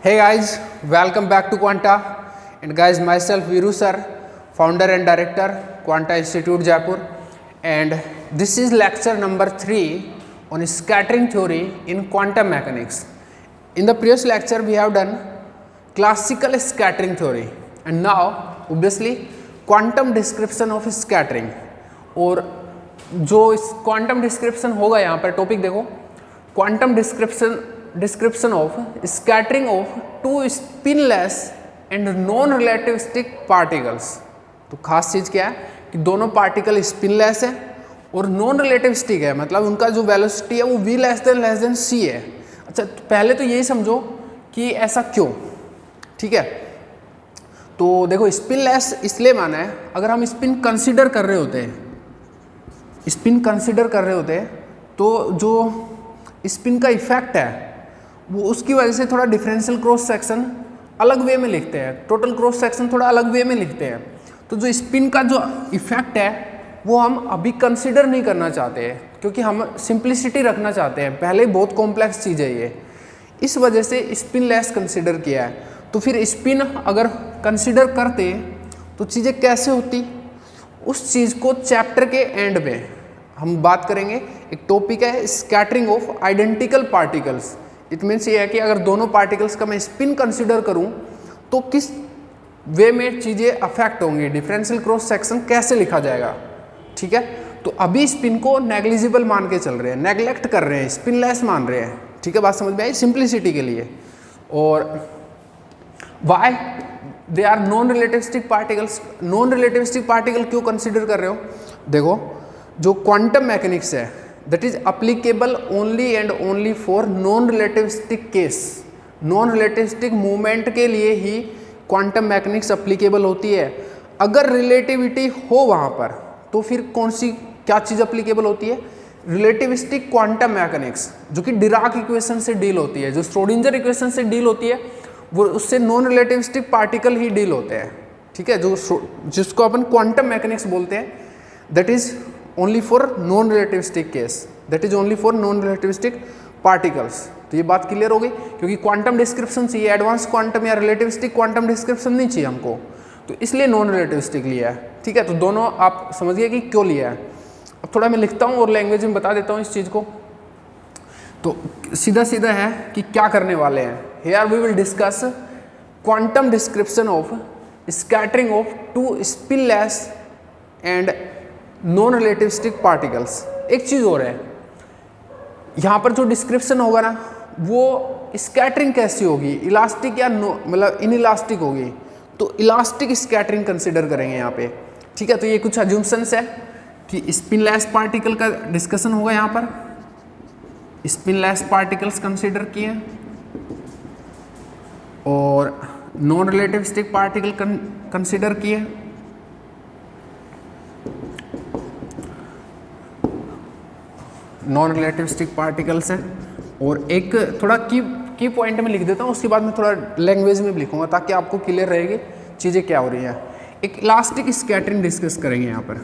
Hey guys, welcome back to Quanta. And guys, myself Viru sir, founder and director, Quanta Institute Jaipur. And this is lecture number 3 on scattering theory in quantum mechanics. In the previous lecture, we have done classical scattering theory. And now, obviously, quantum description of scattering. और जो quantum description होगा यहाँ पर topic देखो, quantum description of scattering of two spinless and non relativistic particles. तो खास चीज़ क्या है कि दोनों पार्टिकल स्पिनलेस है और नॉन रिलेटिविस्टिक है, मतलब उनका जो वेलोसिटी है वो v लेस देन c है। अच्छा, तो पहले तो यही समझो कि ऐसा क्यों, ठीक है। तो देखो, स्पिनलेस इसलिए माना है, अगर हम स्पिन कंसिडर कर रहे होते हैं, तो जो स्पिन का इफेक्ट है वो उसकी वजह से थोड़ा डिफरेंशियल क्रॉस सेक्शन अलग वे में लिखते हैं, टोटल क्रॉस सेक्शन थोड़ा अलग वे में लिखते हैं। तो जो स्पिन का जो इफेक्ट है वो हम अभी कंसिडर नहीं करना चाहते हैं, क्योंकि हम सिंप्लिसिटी रखना चाहते हैं। पहले बहुत कॉम्प्लेक्स चीज़ है ये, इस वजह से स्पिन लेस कंसिडर किया है। तो फिर स्पिन अगर कंसिडर करते तो चीज़ें कैसे होती, उस चीज़ को चैप्टर के एंड में हम बात करेंगे। एक टॉपिक है scattering of identical particles. It means ये है कि अगर दोनों पार्टिकल्स का मैं स्पिन कंसिडर करूं तो किस वे में चीज़ें अफेक्ट होंगी, डिफरेंशियल क्रॉस सेक्शन कैसे लिखा जाएगा, ठीक है। तो अभी स्पिन को नेग्लिजिबल मान के चल रहे हैं, नेग्लेक्ट कर रहे हैं, स्पिनलेस मान रहे हैं, ठीक है। बात समझ में आई, सिंप्लिसिटी के लिए। और why they are non relativistic particles. Non relativistic particle क्यों कंसिडर कर रहे हो? देखो, जो क्वांटम मैकेनिक्स है that is applicable only and only for non relativistic case. Non relativistic movement के लिए ही क्वांटम मैकेनिक्स अप्लीकेबल होती है। अगर रिलेटिविटी हो वहाँ पर तो फिर कौन सी क्या चीज़ अप्लीकेबल होती है? रिलेटिविस्टिक क्वांटम मैकेनिक्स, जो कि डिराक इक्वेशन से डील होती है, जो श्रोडिंजर इक्वेशन से डील होती है, वो उससे नॉन रिलेटिविस्टिक पार्टिकल ही डील होते हैं, ठीक है। जो जिसको अपन क्वांटम मैकेनिक्स बोलते हैं, that is only for non relativistic case, that is only for non relativistic particles. तो ये बात क्लियर हो गई, क्योंकि क्वांटम डिस्क्रिप्शन चाहिए, एडवांस क्वांटम या रिलेटिविस्टिक क्वांटम डिस्क्रिप्शन नहीं चाहिए हमको, तो इसलिए नॉन रिलेटिविस्टिक लिया है, ठीक है। तो दोनों आप समझिए कि क्यों लिया है। अब थोड़ा मैं लिखता हूँ और लैंग्वेज में बता देता हूँ इस चीज़ को। तो सीधा है कि क्या करने वाले हैं। Here we will discuss quantum description of scattering of two spinless and non relativistic particles. एक चीज़ और है, यहाँ पर जो डिस्क्रिप्शन होगा ना, वो स्कैटरिंग कैसी होगी, इलास्टिक या मतलब इनइलास्टिक होगी। तो इलास्टिक स्कैटरिंग कंसिडर करेंगे यहाँ पे, ठीक है। तो ये कुछ अज्यूम्शंस है कि स्पिनलेस पार्टिकल का डिस्कशन होगा, यहाँ पर स्पिनलेस पार्टिकल्स कंसिडर किए और नॉन रिलेटिविस्टिक पार्टिकल कंसिडर किए। नॉन रिलेटिविस्टिक पार्टिकल्स है, और एक थोड़ा की पॉइंट में लिख देता हूँ, उसके बाद मैं थोड़ा लैंग्वेज में भी लिखूंगा ताकि आपको क्लियर रहेगी चीज़ें क्या हो रही हैं। एक इलास्टिक स्कैटरिंग डिस्कस करेंगे यहाँ पर।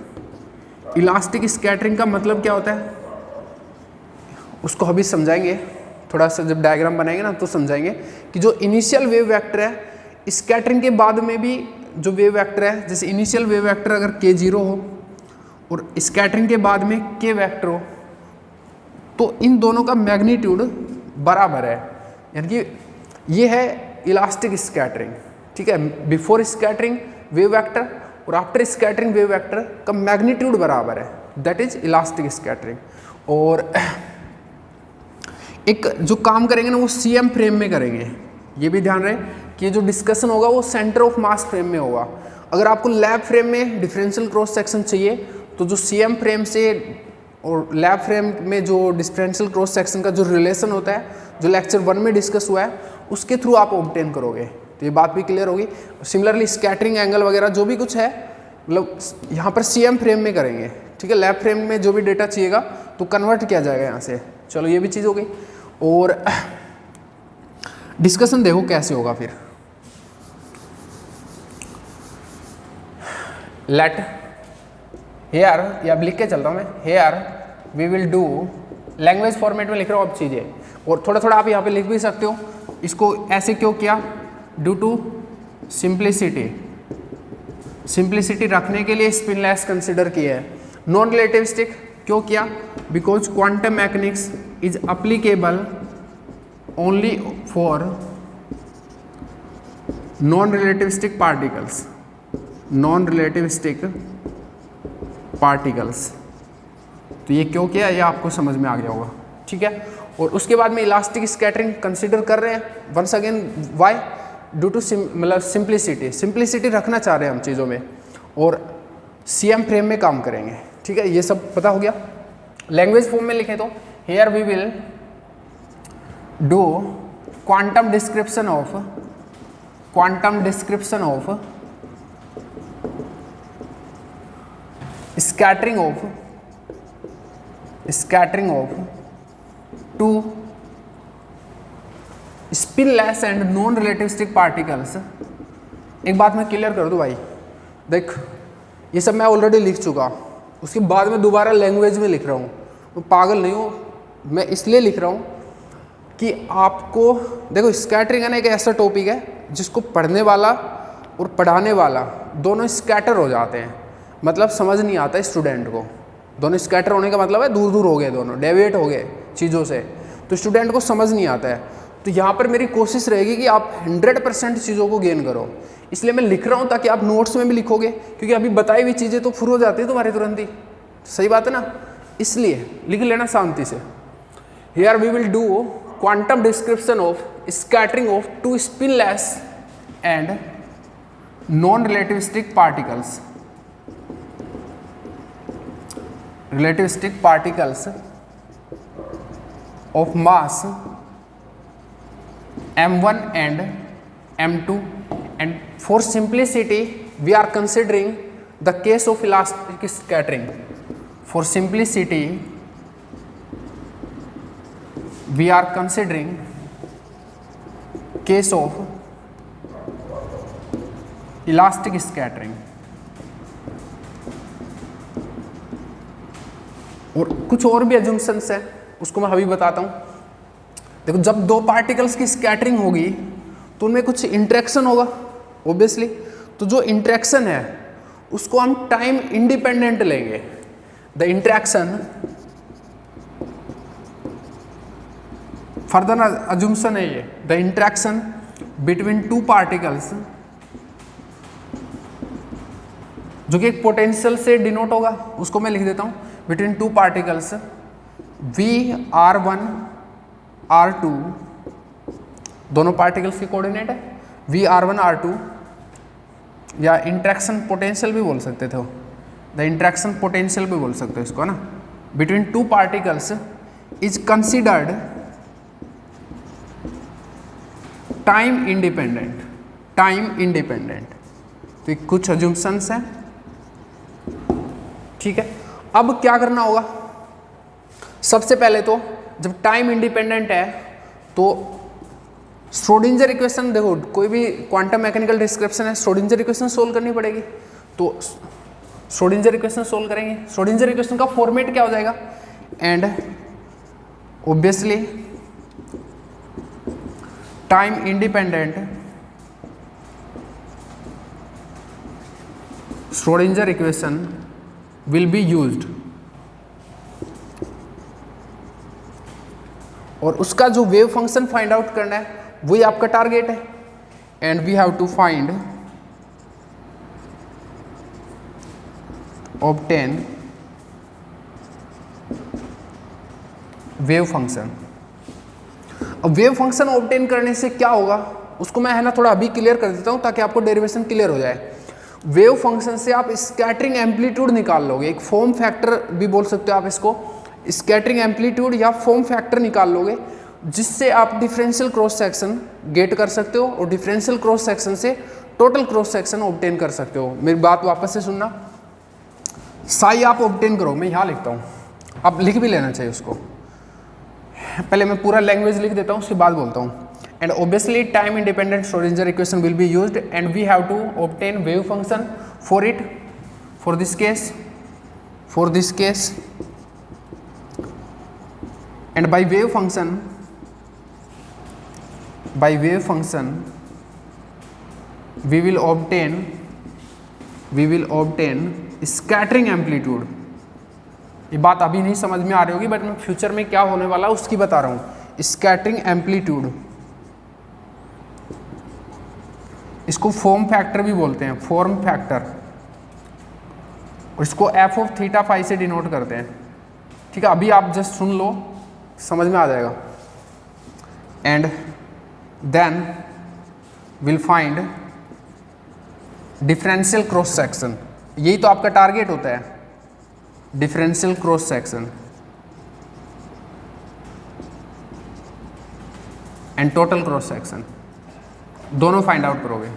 इलास्टिक स्कैटरिंग का मतलब क्या होता है उसको अभी समझाएंगे, थोड़ा सा जब डायग्राम बनाएंगे ना तो समझाएंगे कि जो इनिशियल वेव वेक्टर है, स्कैटरिंग के बाद में भी जो वेव वेक्टर है, जैसे इनिशियल वेव वेक्टर अगर k0 हो और स्कैटरिंग के बाद में k वेक्टर हो, तो इन दोनों का मैग्नीट्यूड बराबर है, यानी कि ये है इलास्टिक स्कैटरिंग, ठीक है। बिफोर स्कैटरिंग वेव वेक्टर और आफ्टर स्कैटरिंग वेव वेक्टर का मैग्नीट्यूड बराबर है, दैट इज इलास्टिक स्कैटरिंग। और एक जो काम करेंगे ना वो CM फ्रेम में करेंगे। ये भी ध्यान रहे कि जो डिस्कशन होगा वो सेंटर ऑफ मास फ्रेम में होगा। अगर आपको लैब फ्रेम में डिफरेंशियल क्रॉस सेक्शन चाहिए तो जो CM फ्रेम से और लैब फ्रेम में जो डिफरेंशियल क्रॉस सेक्शन का जो रिलेशन होता है, जो लेक्चर 1 में डिस्कस हुआ है, उसके थ्रू आप ऑब्टेन करोगे। तो ये बात भी क्लियर होगी। सिमिलरली स्कैटरिंग एंगल वगैरह जो भी कुछ है, मतलब यहाँ पर CM फ्रेम में करेंगे, ठीक है। लैब फ्रेम में जो भी डेटा चाहिएगा तो कन्वर्ट किया जाएगा यहाँ से। चलो, ये भी चीज़ हो गई। और डिस्कशन देखो कैसे होगा फिर। लेट हेयर, या लिख के चलता हूँ मैं, here we will do, language format में लिख रहा हूँ अब चीज़ें, और थोड़ा थोड़ा आप यहाँ पे लिख भी सकते हो इसको ऐसे क्यों किया? ड्यू टू सिंप्लिसिटी, सिंप्लिसिटी रखने के लिए स्पिनलेस कंसिडर किया है। नॉन रिलेटिविस्टिक क्यों किया? Because quantum mechanics is applicable only for non relativistic particles, non relativistic particles. तो ये क्यों किया, ये आपको समझ में आ गया होगा, ठीक है। और उसके बाद में इलास्टिक स्कैटरिंग कंसीडर कर रहे हैं, once again why? Due to मतलब सिंप्लिसिटी, सिंप्लिसिटी रखना चाह रहे हैं हम चीज़ों में, और CM फ्रेम में काम करेंगे, ठीक है। ये सब पता हो गया। लैंग्वेज फॉर्म में लिखें तो here we will do quantum description of, quantum description of scattering of two spinless and non relativistic particles. एक बात मैं क्लियर कर दूं भाई, देख ये सब मैं ऑलरेडी लिख चुका, उसके बाद में दोबारा लैंग्वेज में लिख रहा हूँ। मैं पागल नहीं हूँ, मैं इसलिए लिख रहा हूँ कि आपको देखो, स्कैटरिंग है ना एक ऐसा टॉपिक है जिसको पढ़ने वाला और पढ़ाने वाला दोनों स्कैटर हो जाते हैं, मतलब समझ नहीं आता है स्टूडेंट को। दोनों स्कैटर होने का मतलब है दूर दूर हो गए, दोनों डेविएट हो गए चीज़ों से, तो स्टूडेंट को समझ नहीं आता है। तो यहाँ पर मेरी कोशिश रहेगी कि आप 100% चीज़ों को गेन करो, इसलिए मैं लिख रहा हूँ ताकि आप नोट्स में भी लिखोगे, क्योंकि अभी बताई हुई चीज़ें तो फुर हो जाती है तुम्हारे तुरंत ही, सही बात है ना, इसलिए लिख लेना शांति से। Here we will do quantum description of scattering of two spinless and non relativistic particles, relativistic particles of mass m1 and m2, and for simplicity we are considering the case of elastic scattering. For simplicity we are considering case of elastic scattering. और कुछ और भी assumptions है, उसको मैं अभी बताता हूँ। देखो, जब दो पार्टिकल्स की स्कैटरिंग होगी तो उनमें कुछ इंटरेक्शन होगा ऑब्वियसली, तो जो इंटरेक्शन है उसको हम टाइम इंडिपेंडेंट लेंगे। द इंटरेक्शन, फर्दर एजम्पशन है ये, the interaction between two particles, जो कि एक पोटेंशियल से डिनोट होगा, उसको मैं लिख देता हूँ। Between two particles VR1 R2, दोनों पार्टिकल्स के कोऑर्डिनेट है VR1 R2, या इंटरेक्शन पोटेंशियल भी बोल सकते थे, द इंटरेक्शन पोटेंशियल भी बोल सकते हो इसको ना। Between two particles is considered time independent, time independent. तो कुछ अजम्पशंस हैं, ठीक है। अब क्या करना होगा, सबसे पहले तो जब टाइम इंडिपेंडेंट है तो श्रोडिंजर इक्वेशन, देखो कोई भी क्वांटम मैकेनिकल डिस्क्रिप्शन है, श्रोडिंजर इक्वेशन सोल्व करनी पड़ेगी, तो श्रोडिंजर इक्वेशन सोल्व करेंगे। श्रोडिंजर इक्वेशन का फॉर्मेट क्या हो जाएगा, and obviously time independent Schrödinger equation will be used, और उसका जो वेव फंक्शन फाइंड आउट करना है वही आपका टारगेट है। And we have to find obtain wave function. अब वेव फंक्शन ऑब्टेन करने से क्या होगा उसको मैं है ना थोड़ा अभी क्लियर कर देता हूँ ताकि आपको डेरिवेशन क्लियर हो जाए। वेव फंक्शन से आप स्कैटरिंग एम्पलीट्यूड निकाल लोगे, एक फॉर्म फैक्टर भी बोल सकते हो आप इसको, स्कैटरिंग एम्पलीट्यूड या फॉर्म फैक्टर निकाल लोगे, जिससे आप डिफरेंशियल क्रॉस सेक्शन गेट कर सकते हो, और डिफरेंशियल क्रॉस सेक्शन से टोटल क्रॉस सेक्शन ऑब्टेन कर सकते हो। मेरी बात वापस से सुनना, साई आप ऑब्टेन करो, मैं यहाँ लिखता हूँ, आप लिख भी लेना चाहिए उसको, पहले मैं पूरा लैंग्वेज लिख देता हूँ उसके बाद बोलता हूँ। And obviously time independent Schrodinger equation will be used, and we have to obtain wave function for it, for this case, and by wave function by wave function we will obtain scattering amplitude। ये बात अभी नहीं समझ में आ रही होगी, but मैं future में क्या होने वाला है उसकी बता रहा हूँ। स्कैटरिंग एम्पलीट्यूड, इसको फॉर्म फैक्टर भी बोलते हैं, फॉर्म फैक्टर, और इसको एफ ऑफ थीटा फाई से डिनोट करते हैं। ठीक है, अभी आप जस्ट सुन लो, समझ में आ जाएगा। And then will find differential cross section, यही तो आपका टारगेट होता है, differential cross section and total cross section, दोनों फाइंड आउट करोगे।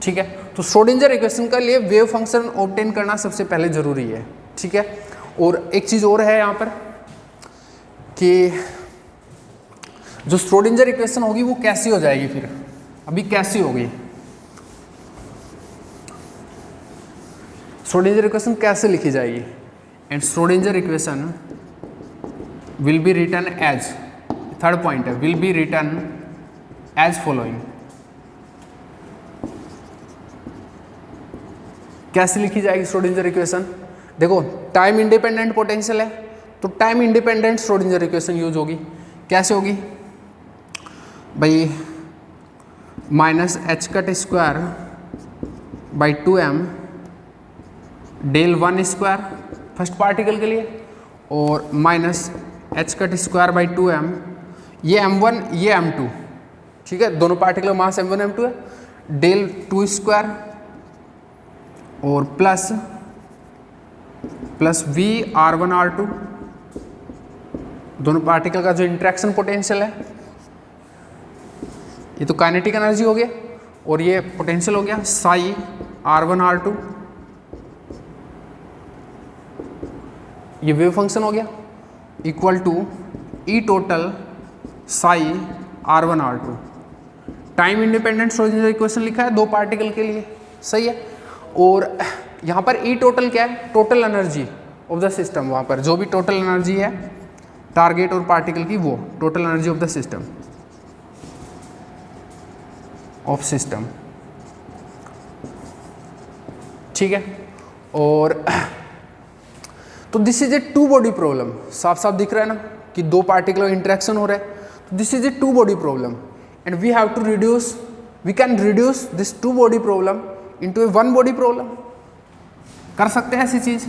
ठीक है, तो श्रोडिंजर इक्वेशन के लिए वेव फंक्शन ऑब्टेन करना सबसे पहले जरूरी है। ठीक है, और एक चीज और है यहां पर कि जो श्रोडिंजर इक्वेशन होगी वो कैसी हो जाएगी, फिर अभी कैसी होगी श्रोडिंजर इक्वेशन, कैसे लिखी जाएगी। And Schrodinger equation will be written as, third point है, will be written as following. कैसे लिखी जाएगी श्रोडिंजर इक्वेशन? देखो, टाइम इंडिपेंडेंट पोटेंशियल है तो time independent Schrödinger equation use होगी। कैसे होगी भाई? Minus H cut square by 2m del 1 square first particle के लिए, और minus H cut square by 2m, ये m1 ये m2। ठीक है, दोनों पार्टिकल मास m1 m2 है, डेल 2 स्क्वायर और प्लस v r1 r2, दोनों पार्टिकल का जो इंटरेक्शन पोटेंशियल है, ये तो काइनेटिक एनर्जी हो गया, और ये पोटेंशियल हो गया साई r1 r2, ये वेव फंक्शन हो गया, equal to E total psi r1 r2। Time independent Schrödinger equation लिखा है दो पार्टिकल के लिए, सही है। और यहाँ पर ई टोटल क्या है? Total energy of the system, वहाँ पर जो भी टोटल एनर्जी है टारगेट और पार्टिकल की, वो total energy of the system, of system. ठीक है, और तो this is a two body problem, साफ साफ दिख रहा है ना कि दो पार्टिकल इंटरेक्शन हो रहा है, तो this is a two body problem and we have to reduce, we can reduce this two body problem into a one body problem. कर सकते हैं ऐसी चीज?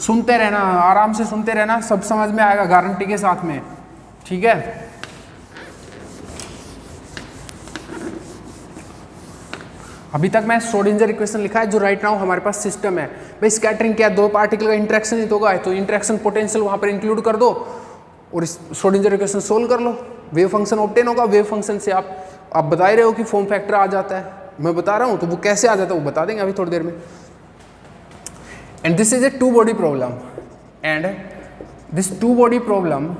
सुनते रहना, आराम से सुनते रहना, सब समझ में आएगा गारंटी के साथ में। ठीक है, अभी तक मैं श्रोडिंजर इक्वेशन लिखा है जो राइट नाउ हमारे पास सिस्टम है। भाई स्कैटरिंग क्या है? दो पार्टिकल का इंटरेक्शन ही तो होगा, तो इंटरेक्शन पोटेंशियल वहां पर इंक्लूड कर दो और इस श्रोडिंजर इक्वेशन सोल्व कर लो, वेव फंक्शन ऑब्टेन होगा। वेव फंक्शन से आप बता ही रहे हो कि फॉर्म फैक्टर आ जाता है, मैं बता रहा हूं, तो वो कैसे आ जाता है वो बता देंगे अभी थोड़ी देर में। And this is a two body problem, and this two body problem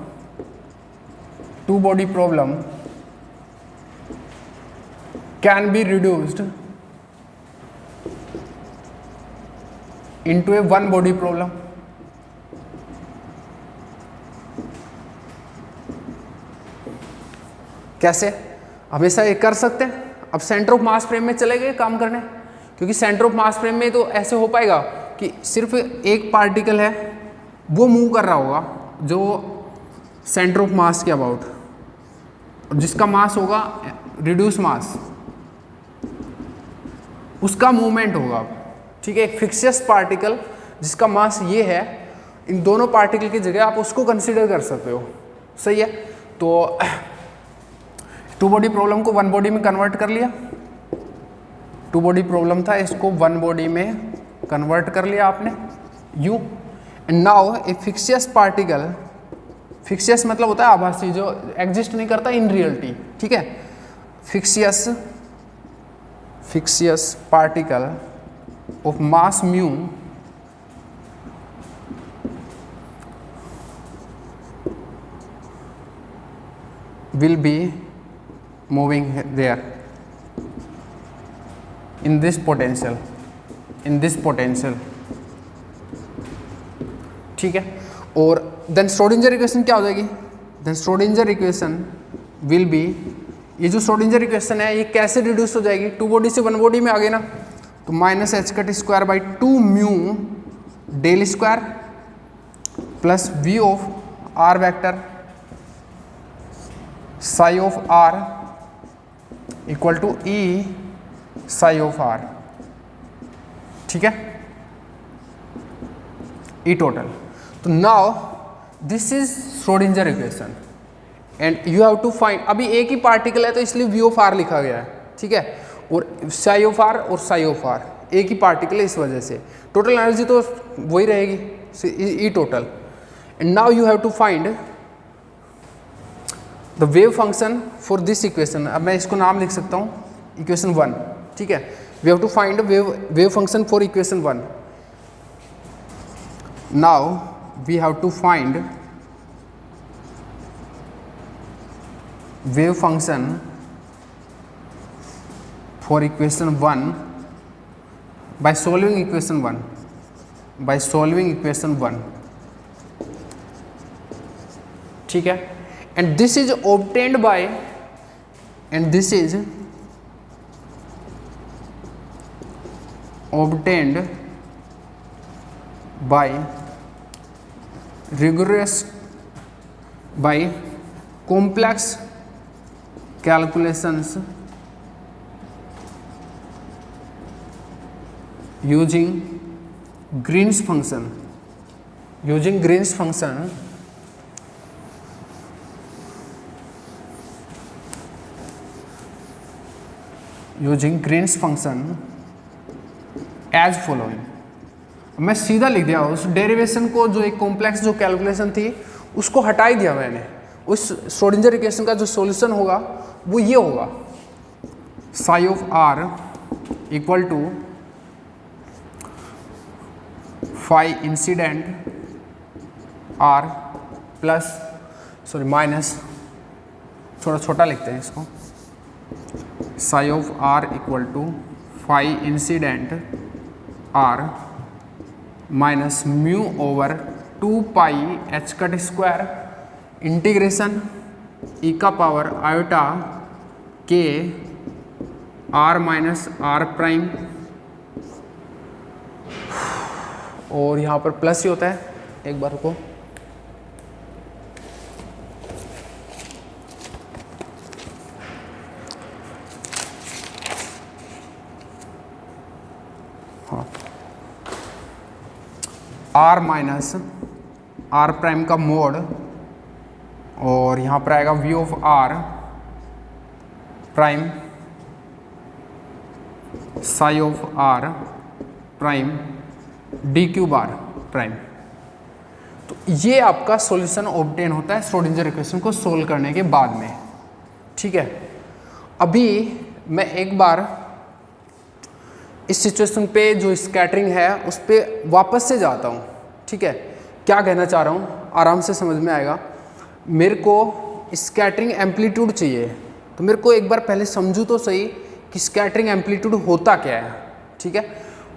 can be reduced into a one body problem। कैसे? हमेशा ये कर सकते हैं। अब सेंटर ऑफ मास फ्रेम में चले गए काम करने, क्योंकि सेंटर ऑफ मास फ्रेम में तो ऐसे हो पाएगा कि सिर्फ एक पार्टिकल है वो मूव कर रहा होगा जो सेंटर ऑफ मास के अबाउट, जिसका मास होगा रिड्यूस मास, उसका मूवमेंट होगा। ठीक है, एक फिक्सियस पार्टिकल जिसका मास ये है, इन दोनों पार्टिकल की जगह आप उसको कंसीडर कर सकते हो, सही है। तो टू बॉडी प्रॉब्लम को वन बॉडी में कन्वर्ट कर लिया, टू बॉडी प्रॉब्लम था, इसको वन बॉडी में कन्वर्ट कर लिया आपने you. And now A फिक्सियस particle, फिक्सियस मतलब होता है आभासी, जो एग्जिस्ट नहीं करता इन रियलिटी। ठीक है, फिक्सियस particle of mass mu will be moving there in this potential, ठीक है। और देन श्रोडिंजर इक्वेशन क्या हो जाएगी, then Schrödinger equation will be, ये जो श्रोडिंजर इक्वेशन है ये कैसे रिड्यूस हो जाएगी, 2 बॉडी से 1 बॉडी में आ गई ना, तो minus H cut square by 2 mu del square plus V of R vector psi of R equal to E psi of R, ठीक है, ई टोटल। तो now this is Schrödinger equation and you have to find, अभी एक ही particle है तो इसलिए we of are लिखा गया है, ठीक है, और साई ऑफ आर और साई ऑफ आर एक ही पार्टिकल है, इस वजह से टोटल एनर्जी तो वही रहेगी, E total. And now you have to find the wave function for this equation. अब मैं इसको नाम लिख सकता हूँ इक्वेशन 1, ठीक है। We have to find wave function for equation 1। Now we have to find wave function for equation 1 by solving equation 1, by solving equation 1, ठीक है। and this is obtained by, and this is obtained by rigorous, by complex calculations using Green's function, using Green's function using Green's function as following। मैं सीधा लिख दिया उस derivation को, जो एक कॉम्प्लेक्स जो कैलकुलेशन थी उसको हटा ही दिया मैंने। उस श्रोडिंजर इक्वेशन का जो सॉल्यूशन होगा वो ये होगा, psi of R equal to phi incident are plus, sorry minus, थोड़ा छोटा लिखते हैं इसको, psi of R equal to phi incident R minus mu over 2 pi H cut square integration E का power iota K R minus R prime, और यहाँ पर plus ही होता है, एक बार को हाँ, आर माइनस आर प्राइम का मोड, और यहाँ पर आएगा V of R prime psi of R prime D cube R prime. तो ये आपका सॉल्यूशन ऑब्टेन होता है श्रोडिंजर इक्वेशन को सोल्व करने के बाद में, ठीक है। अभी मैं एक बार इस सिचुएशन पे जो स्कैटरिंग है उस पर वापस से जाता हूँ, ठीक है। क्या कहना चाह रहा हूँ आराम से समझ में आएगा। मेरे को स्कैटरिंग एम्पलीट्यूड चाहिए, तो मेरे को एक बार पहले समझूँ तो सही कि स्कैटरिंग एम्पलीट्यूड होता क्या है, ठीक है,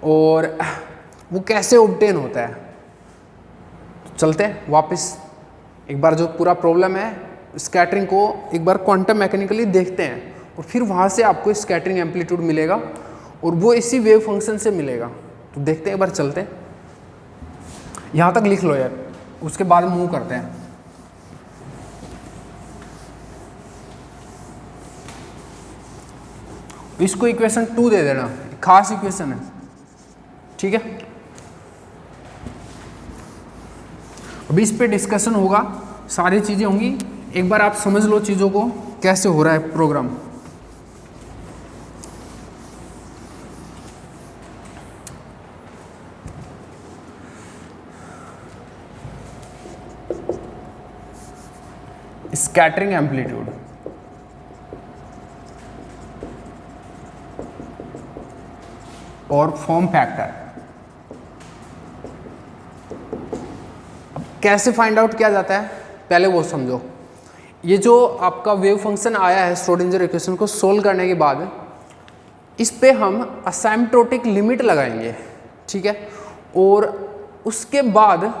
और वो कैसे ऑब्टेन होता है। तो चलते हैं वापस एक बार, जो पूरा प्रॉब्लम है स्कैटरिंग को एक बार क्वांटम मैकेनिकली देखते हैं, और फिर वहाँ से आपको स्कैटरिंग एम्पलीट्यूड मिलेगा और वो इसी वेव फंक्शन से मिलेगा। तो देखते हैं, एक बार चलते हैं। यहाँ तक लिख लो यार, उसके बाद मूव करते हैं। इसको इक्वेशन 2 दे देना, खास इक्वेशन है, ठीक है। अभी इस पे डिस्कशन होगा, सारी चीज़ें होंगी, एक बार आप समझ लो चीज़ों को कैसे हो रहा है प्रोग्राम। स्कैटरिंग एम्पलीट्यूड, और फॉर्म फैक्टर। अब कैसे फाइंड आउट किया जाता है पहले वो समझो। ये जो आपका वेव फंक्शन आया है श्रोडिंजर इक्वेशन को सोल्व करने के बाद, इस पे हम असिम्प्टोटिक लिमिट लगाएंगे, ठीक है, और उसके बाद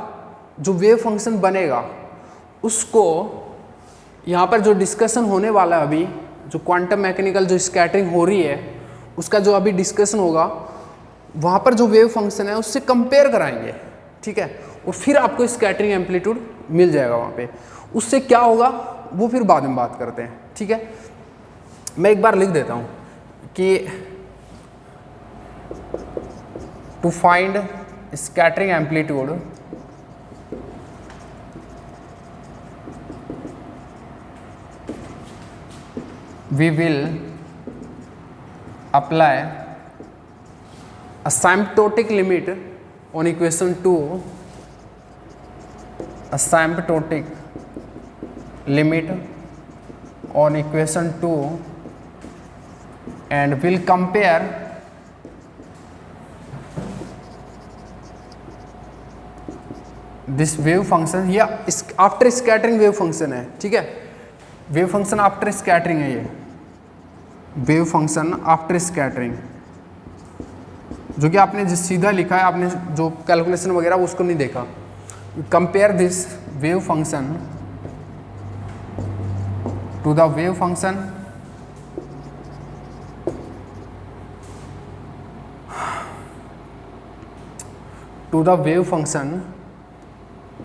जो वेव फंक्शन बनेगा उसको यहाँ पर जो डिस्कशन होने वाला है अभी, जो क्वांटम मैकेनिकल जो स्कैटरिंग हो रही है उसका जो अभी डिस्कशन होगा, वहाँ पर जो वेव फंक्शन है उससे कंपेयर कराएंगे, ठीक है, और फिर आपको स्कैटरिंग एम्पलीट्यूड मिल जाएगा वहाँ पे। उससे क्या होगा वो फिर बाद में बात करते हैं, ठीक है। मैं एक बार लिख देता हूँ कि to find scattering amplitude we will apply asymptotic limit on equation 2, asymptotic limit on equation 2, and will compare this wave function, या आफ्टर स्कैटरिंग वेव फंक्शन है, ठीक है, वेव फंक्शन आफ्टर स्कैटरिंग है, ये वेव फंक्शन आफ्टर स्कैटरिंग, जो कि आपने जिस सीधा लिखा है, आपने जो कैलकुलेशन वगैरह उसको नहीं देखा। Compare this wave function to the wave function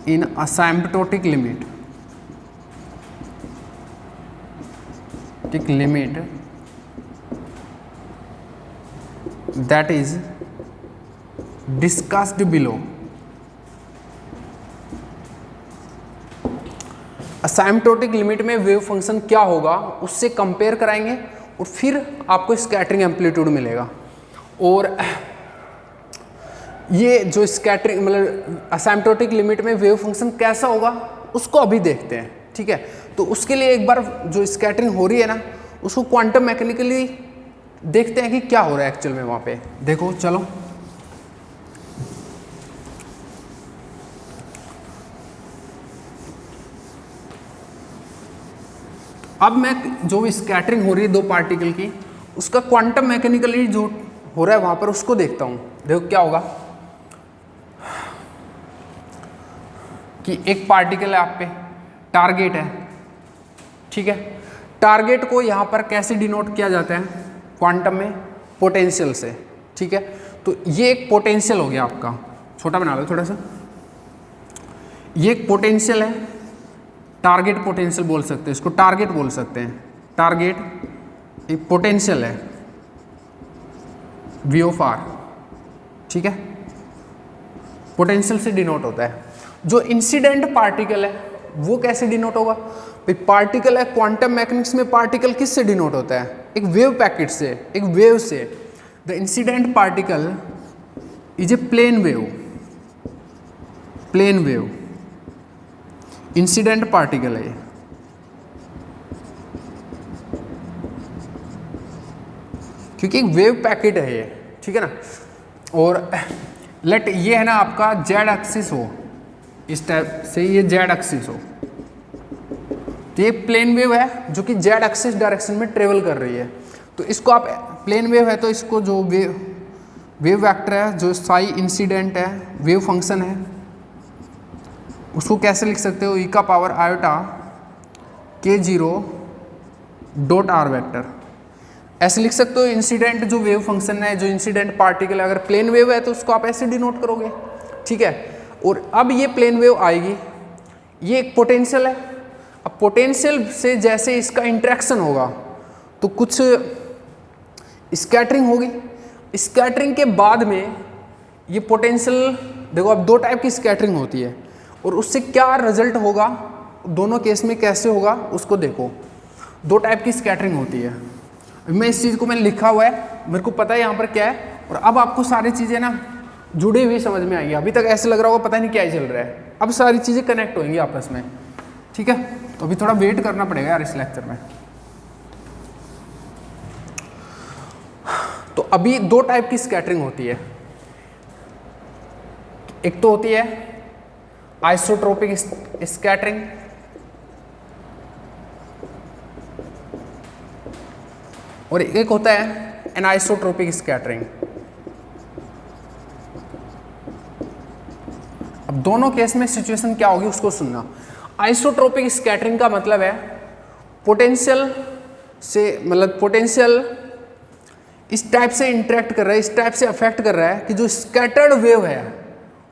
in asymptotic limit that is discussed below। Asymptotic limit में वेव फंक्शन क्या होगा उससे कंपेयर कराएंगे और फिर आपको स्कैटरिंग एम्पलीट्यूड मिलेगा। और ये जो स्कैटरिंग मतलब असाइम्प्टोटिक लिमिट में वेव फंक्शन कैसा होगा उसको अभी देखते हैं, ठीक है। तो उसके लिए एक बार जो स्कैटरिंग हो रही है ना उसको क्वांटम मैकेनिकली देखते हैं कि क्या हो रहा है एक्चुअल में वहाँ पे। देखो चलो, अब मैं जो स्कैटरिंग हो रही है दो पार्टिकल की उसका क्वांटम मैकेनिकली जो हो रहा है वहाँ पर उसको देखता हूँ। देखो क्या होगा कि एक पार्टिकल है आप पे, टारगेट है, ठीक है। टारगेट को यहाँ पर कैसे डिनोट किया जाता है क्वांटम में? पोटेंशियल से, ठीक है। तो ये एक पोटेंशियल हो गया आपका, छोटा बना लो थोड़ा सा, ये एक पोटेंशियल है, टारगेट पोटेंशियल बोल सकते हैं इसको, टारगेट बोल सकते हैं। टारगेट एक पोटेंशियल है V ऑफ R, ठीक है, पोटेंशियल से डिनोट होता है। जो इंसिडेंट पार्टिकल है वो कैसे डिनोट होगा? पार्टिकल है, क्वांटम मैकेनिक्स में पार्टिकल किससे डिनोट होता है? एक वेव पैकेट से, एक वेव से। The incident particle is a plane wave, plane wave incident particle है, क्योंकि एक वेव पैकेट है ये, ठीक है ना। और लेट ये है ना आपका जेड एक्सिस हो, इस टाइप से ये जेड एक्सिस हो, तो ये प्लेन वेव है जो कि जेड एक्सिस डायरेक्शन में ट्रेवल कर रही है। तो इसको आप प्लेन वेव है तो इसको जो वेव वेक्टर है जो साई इंसिडेंट है, वेव फंक्शन है, उसको कैसे लिख सकते हो? ई का power iota k0 dot are vector, ऐसे लिख सकते हो। इंसिडेंट जो वेव फंक्शन है, जो इंसिडेंट पार्टिकल है, अगर प्लेन वेव है तो उसको आप ऐसे डिनोट करोगे, ठीक है। और अब ये प्लेन वेव आएगी, ये एक पोटेंशियल है। अब पोटेंशियल से जैसे इसका इंटरेक्शन होगा तो कुछ स्कैटरिंग होगी। स्कैटरिंग के बाद में ये पोटेंशियल, देखो अब दो टाइप की स्कैटरिंग होती है और उससे क्या रिजल्ट होगा, दोनों केस में कैसे होगा उसको देखो। दो टाइप की स्कैटरिंग होती है। मैं इस चीज़ को मैंने लिखा हुआ है, मेरे को पता है यहाँ पर क्या है, और अब आपको सारी चीज़ें ना जुड़ी हुई समझ में आएंगी। अभी तक ऐसे लग रहा होगा पता नहीं क्या ही चल रहा है, अब सारी चीज़ें कनेक्ट होंगी आपस में, ठीक है। तो अभी थोड़ा वेट करना पड़ेगा यार इस लेक्चर में। तो अभी दो टाइप की स्कैटरिंग होती है। एक तो होती है आइसोट्रोपिक स्कैटरिंग, और एक होता है एनाइसोट्रोपिक स्कैटरिंग। अब दोनों केस में सिचुएशन क्या होगी उसको सुनना। आइसोट्रोपिक स्कैटरिंग का मतलब है पोटेंशियल से, मतलब पोटेंशियल इस टाइप से इंटरेक्ट कर रहा है, इस टाइप से अफेक्ट कर रहा है कि जो स्कैटर्ड वेव है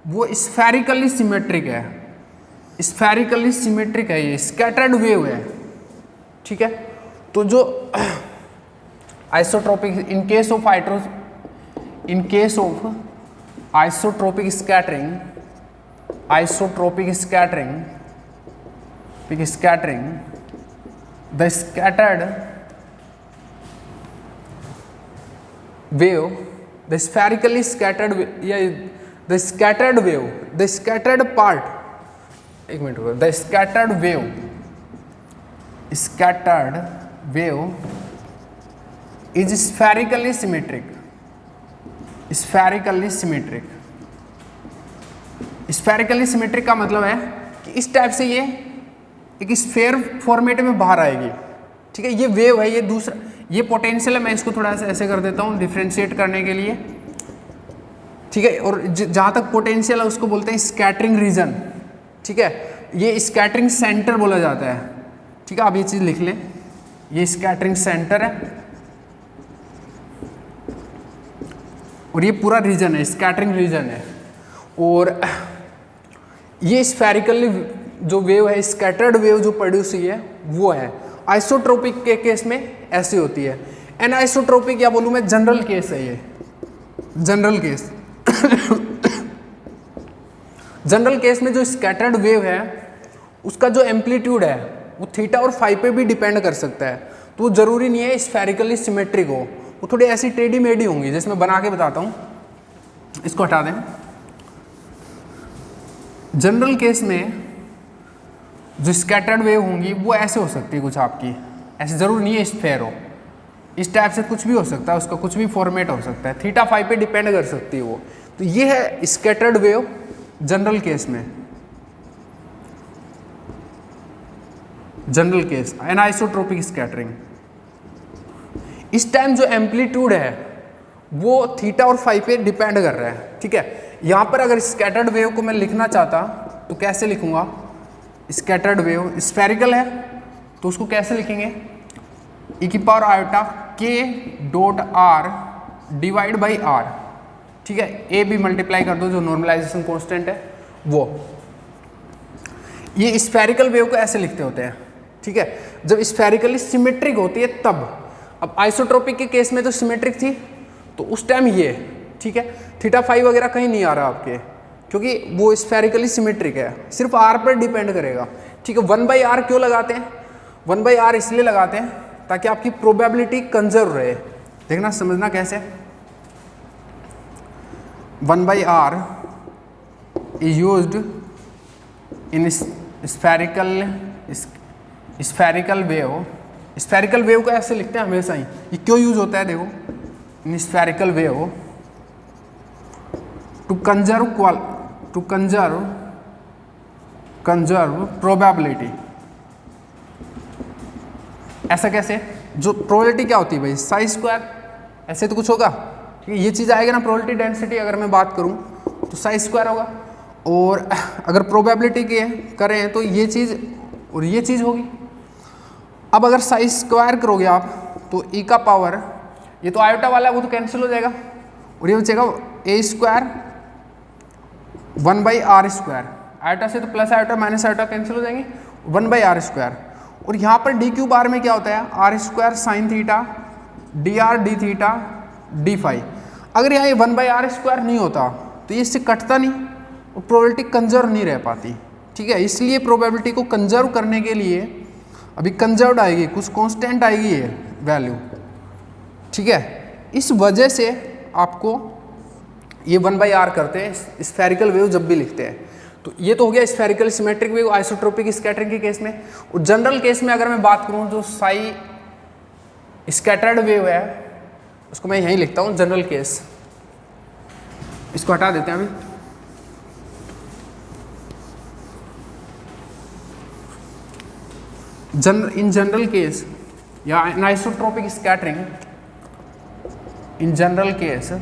वो स्फेरिकली सिमेट्रिक है, स्फेरिकली सिमेट्रिक है, ये स्कैटर्ड वेव है, ठीक है। तो जो isotropic in case of isotropic scattering, the scattered wave, the spherically scattered, the scattered wave, the scattered part, एक मिनट रुको, the scattered wave is spherically symmetric, spherically symmetric का मतलब है कि इस टाइप से ये एक स्फेयर फॉर्मेट में बाहर आएगी, ठीक है। ये वेव है, ये दूसरा, ये पोटेंशियल है, मैं इसको थोड़ा सा ऐसे कर देता हूँ डिफ्रेंशिएट करने के लिए, ठीक है। और जहाँ तक पोटेंशियल है उसको बोलते हैं स्कैटरिंग रीजन, ठीक है। ये स्कैटरिंग सेंटर बोला जाता है, ठीक है। आप ये चीज़ लिख लें, ये स्कैटरिंग सेंटर है और ये पूरा रीजन है, स्कैटरिंग रीजन है। और ये स्फेरिकली जो वेव है, स्कैटर्ड वेव जो प्रोड्यूस हुई है वो है। आइसोट्रोपिक के केस में ऐसी होती है। एनाइसोट्रोपिक या बोलूँ मैं जनरल केस है, ये जनरल केस जनरल केस में जो स्कैटर्ड वेव है उसका जो एम्पलीट्यूड है वो थीटा और फाई पे भी डिपेंड कर सकता है। तो वो जरूरी नहीं है स्फेरिकली सिमेट्रिक हो, वो थोड़ी ऐसी टेढ़ी मेढ़ी होंगी, जैसे मैं बना के बताता हूँ। इसको हटा दें। जनरल केस में जो स्कैटर्ड वेव होंगी वो ऐसे हो सकती है कुछ आपकी, ऐसे जरूर नहीं है स्फेयर हो, इस टाइप से कुछ भी हो सकता है, उसका कुछ भी फॉर्मेट हो सकता है, थीटा फाई पे डिपेंड कर सकती है वो। तो ये है स्कैटर्ड वेव जनरल केस में, जनरल केस एनाइसोट्रोपिक स्कैटरिंग। इस टाइम जो एम्पलीट्यूड है वो थीटा और फाई पे डिपेंड कर रहा है, ठीक है। यहाँ पर अगर स्कैटर्ड वेव को मैं लिखना चाहता तो कैसे लिखूंगा? स्कैटर्ड वेव स्फेरिकल है तो उसको कैसे लिखेंगे? e की power iota k dot r divide by r, ठीक है। a भी मल्टीप्लाई कर दो जो नॉर्मलाइजेशन कांस्टेंट है वो। ये स्फेरिकल वेव को ऐसे लिखते होते हैं, ठीक है, जब स्फेरिकली सिमेट्रिक होती है तब। अब आइसोट्रोपिक के केस में तो सिमेट्रिक थी तो उस टाइम ये, ठीक है, थीटा फाई वगैरह कहीं नहीं आ रहा आपके, क्योंकि वो स्फेरिकली सिमेट्रिक है, सिर्फ r पर डिपेंड करेगा, ठीक है। 1/r क्यों लगाते हैं? 1/r इसलिए लगाते हैं ताकि आपकी प्रोबेबिलिटी कंजर्व रहे। देखना समझना कैसे। 1/r is used in spherical wave. Spherical wave को ऐसे लिखते हैं हमेशा ही। ये क्यों यूज होता है? देखो, in spherical wave to conserve probability. ऐसा कैसे? जो प्रोबेबिलिटी क्या होती है भाई? साई स्क्वायर, ऐसे तो कुछ होगा, ठीक है। ये चीज़ आएगा ना, प्रोबेबिलिटी डेंसिटी अगर मैं बात करूं तो साई स्क्वायर होगा, और अगर प्रोबेबिलिटी के करें तो ये चीज़ और ये चीज़ होगी। अब अगर साई स्क्वायर करोगे आप तो e का पावर, ये तो आयोटा वाला है वो तो कैंसिल हो जाएगा, और ये बचेगा a square 1/r square. Iota से तो plus iota minus iota cancel हो जाएंगे, 1/r स्क्वायर। और यहाँ पर डी क्यूब आर में क्या होता है? R square sine theta D R D theta D phi. अगर यहाँ ये 1/r स्क्वायर नहीं होता तो ये इससे कटता नहीं और प्रोबेबिलिटी कंजर्व नहीं रह पाती, ठीक है। इसलिए प्रोबेबिलिटी को कंजर्व करने के लिए अभी कंजर्व्ड आएगी, कुछ कांस्टेंट आएगी ये वैल्यू, ठीक है। इस वजह से आपको ये 1/r करते हैं स्फेरिकल वेव जब भी लिखते हैं। तो ये तो हो गया spherical symmetric wave isotropic scattering के केस में। और जनरल केस में अगर मैं बात करूं, जो साई स्कैटर्ड वेव है उसको मैं यहीं लिखता हूं जनरल केस। इसको हटा देते हैं अभी। इन जनरल केस या isotropic scattering, in general case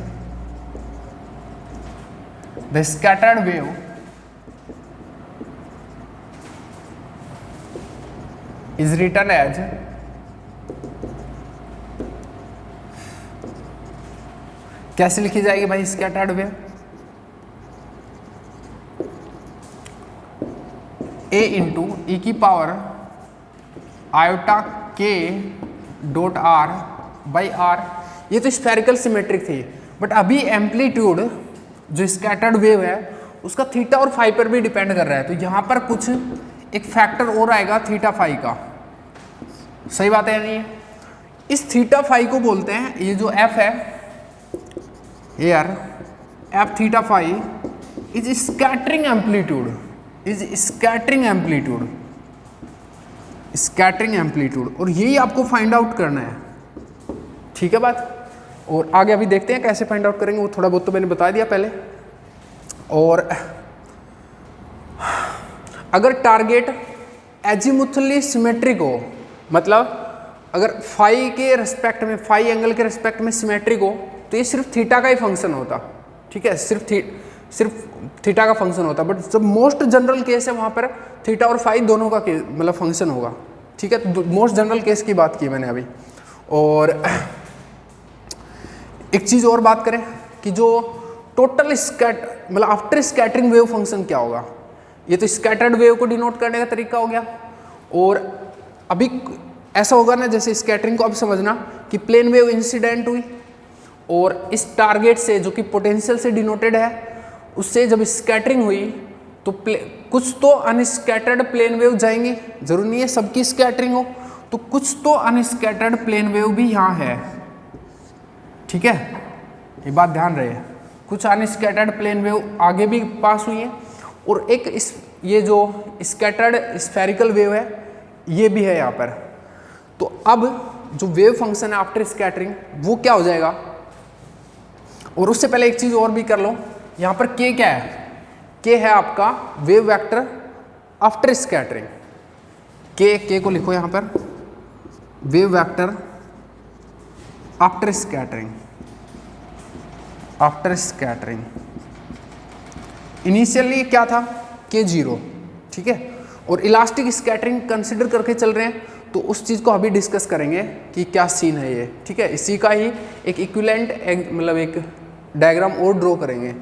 the scattered wave is written as कैसे लिखी जाएगी भाई scattered wave? A into E की पावर आयोटा के डॉट आर बाई आर। ये तो स्फेरिकल सिमेट्रिक थी, बट अभी एम्पलीट्यूड जो स्कैटर्ड वेव है उसका थीटा और फाई पर भी डिपेंड कर रहा है। तो यहाँ पर कुछ एक फैक्टर और आएगा थीटा फाई का। सही बात है नहीं है? इस थीटा फाई को बोलते हैं, ये जो एफ है यार, F theta phi is scattering amplitude, is scattering amplitude, scattering amplitude. और यही आपको फाइंड आउट करना है, ठीक है बात। और आगे अभी देखते हैं कैसे फाइंड आउट करेंगे, वो थोड़ा बहुत तो मैंने बता दिया पहले। और अगर टारगेट एजीमुथली सिमेट्रिक हो, मतलब अगर फाई के रिस्पेक्ट में, फाई एंगल के रिस्पेक्ट में सिमेट्रिक हो, तो ये सिर्फ थीटा का ही फंक्शन होता, ठीक है, सिर्फ थीटा का फंक्शन होता। बट जब मोस्ट जनरल केस है वहाँ पर थीटा और फाई दोनों का मतलब फंक्शन होगा, ठीक है। तो मोस्ट जनरल केस की बात की मैंने अभी। और एक चीज़ और बात करें कि जो टोटल मतलब आफ्टर स्कैटरिंग वेव फंक्शन क्या होगा। ये तो स्कैटर्ड वेव को डिनोट करने का तरीका हो गया। और अभी ऐसा होगा ना, जैसे स्कैटरिंग को अब समझना कि प्लेन वेव इंसिडेंट हुई और इस टारगेट से जो कि पोटेंशियल से डिनोटेड है, उससे जब स्कैटरिंग हुई तो कुछ तो अनस्कैटर्ड प्लेन वेव जाएंगी। जरूरी नहीं है सबकी स्कैटरिंग हो, तो कुछ तो अनस्कैटर्ड प्लेन वेव भी यहाँ है, ठीक है, ये बात ध्यान रहे। कुछ अनस्कैटर्ड प्लेन वेव आगे भी पास हुई है, और एक ये जो स्कैटर्ड स्फेरिकल वेव है ये भी है यहाँ पर। तो अब जो वेव फंक्शन है आफ्टर स्कैटरिंग वो क्या हो जाएगा। और उससे पहले एक चीज़ और भी कर लो, यहाँ पर के क्या है, के है आपका वेव वेक्टर आफ्टर स्कैटरिंग। के को लिखो यहाँ पर, wave vector after scattering, after scattering. Initially क्या था, के जीरो, ठीक है। और इलास्टिक स्कैटरिंग कंसिडर करके चल रहे हैं, तो उस चीज़ को अभी डिस्कस करेंगे कि क्या सीन है ये, ठीक है। इसी का ही एक इक्विवेलेंट मतलब एक डायग्राम और ड्रॉ करेंगे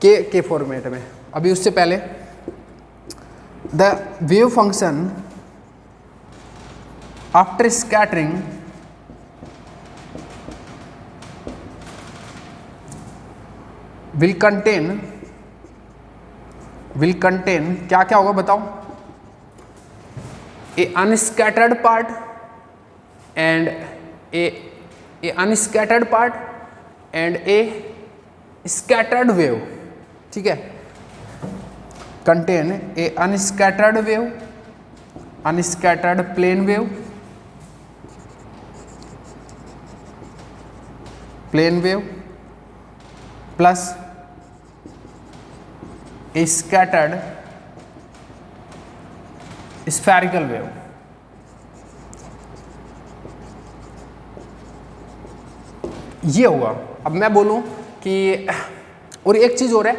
के फॉर्मेट में। अभी उससे पहले the wave function after scattering will contain क्या क्या होगा बताओ, a unscattered part and a unscattered part and a scattered wave, ठीक है। Contain a unscattered wave, unscattered plane wave, plane wave plus a scattered spherical wave. ये होगा। अब मैं बोलूं कि, और एक चीज़ और है,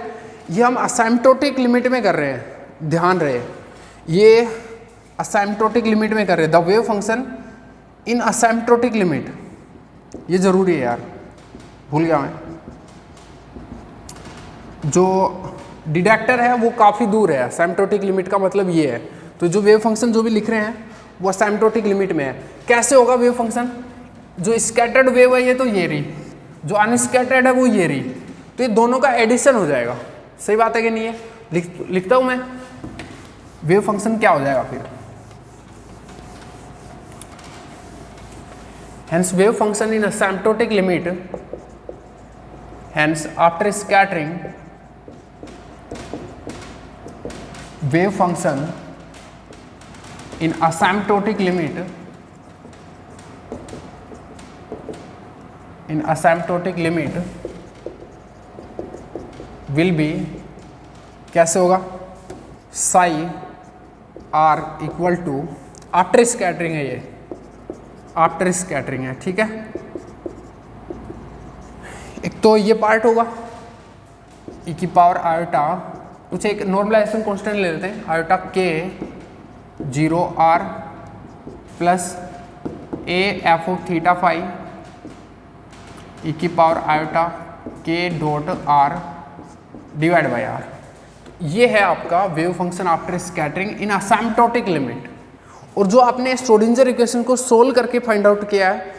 ये हम असाइम्प्टोटिक लिमिट में कर रहे हैं, ध्यान रहे, ये असाइम्प्टोटिक लिमिट में कर रहे हैं, the wave function in asymptotic limit. ये जरूरी है यार, भूल गया मैं। जो डिटेक्टर है वो काफ़ी दूर है, असाइम्प्टोटिक लिमिट का मतलब ये है। तो जो वेव फंक्शन जो भी लिख रहे हैं वो असाइम्प्टोटिक लिमिट में है। कैसे होगा वेव फंक्शन, जो स्कैटर्ड वेव है ये तो ये रही, जो अनस्कैटर्ड है वो ये रही, तो ये दोनों का एडिशन हो जाएगा। सही बात है कि नहीं है? लिखता हूँ मैं, वेव फंक्शन क्या हो जाएगा फिर। Hence wave function in asymptotic limit, hence after scattering wave function in asymptotic limit, in asymptotic limit will be कैसे होगा, psi r equal to, after scattering है ये, आफ्टर स्कैटरिंग है, ठीक है। एक तो ये पार्ट होगा e की पावर आयोटा, कुछ एक नॉर्मलाइजेशन कांस्टेंट ले लेते हैं, iota K 0 r plus A F of theta phi ई की पावर आयोटा के dot R divide by R. ये है आपका wave function after scattering in asymptotic limit. और जो आपने श्रोडिंगर इक्वेशन को सोल्व करके फाइंड आउट किया है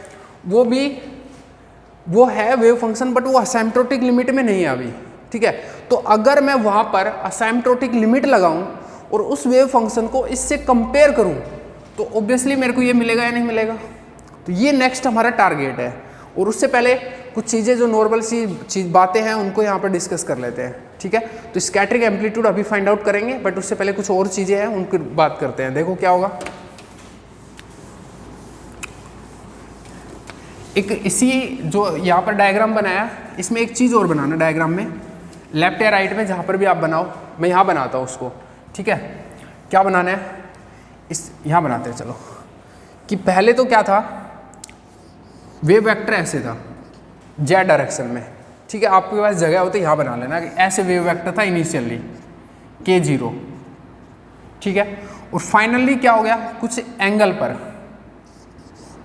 वो है वेव फंक्शन, बट वो असिम्प्टोटिक लिमिट में नहीं है अभी, ठीक है। तो अगर मैं वहाँ पर असिम्प्टोटिक लिमिट लगाऊं और उस वेव फंक्शन को इससे कंपेयर करूं तो ऑब्वियसली मेरे को ये मिलेगा या नहीं मिलेगा। तो ये नेक्स्ट हमारा टारगेट है। और उससे पहले कुछ चीज़ें जो नॉर्मल सी बातें हैं उनको यहाँ पर डिस्कस कर लेते हैं, ठीक है। तो स्कैटरिंग एम्पलीट्यूड अभी फाइंड आउट करेंगे, बट उससे पहले कुछ और चीज़ें हैं उनकी बात करते हैं। देखो क्या होगा, एक इसी जो यहाँ पर डायग्राम बनाया, इसमें एक चीज़ और बनाना डायग्राम में, लेफ्ट या राइट में जहाँ पर भी आप बनाओ, मैं यहाँ बनाता हूँ उसको, ठीक है। क्या बनाना है, इस यहाँ बनाते हैं चलो, कि पहले तो क्या था, वेव वेक्टर ऐसे था जेड डायरेक्शन में, ठीक है। आपके पास जगह हो तो यहाँ बना लेना कि ऐसे वेव वेक्टर था इनिशियली k0, ठीक है। और फाइनली क्या हो गया, कुछ एंगल पर,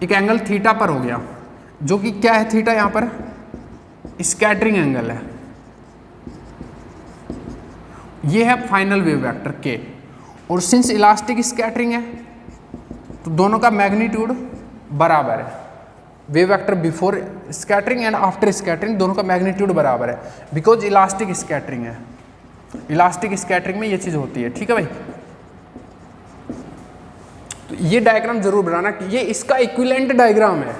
एक एंगल थीटा पर हो गया, जो कि क्या है थीटा, यहाँ पर स्कैटरिंग एंगल है। ये है फाइनल वेव वेक्टर k। और सिंस इलास्टिक स्कैटरिंग है तो दोनों का मैग्नीट्यूड बराबर है। Wave vector before scattering and after scattering दोनों का मैग्नीट्यूड बराबर है, बिकॉज इलास्टिक स्कैटरिंग है। इलास्टिक स्कैटरिंग में ये चीज़ होती है, ठीक है भाई। तो ये डायग्राम जरूर बनाना कि ये इसका इक्विवेलेंट डायग्राम है,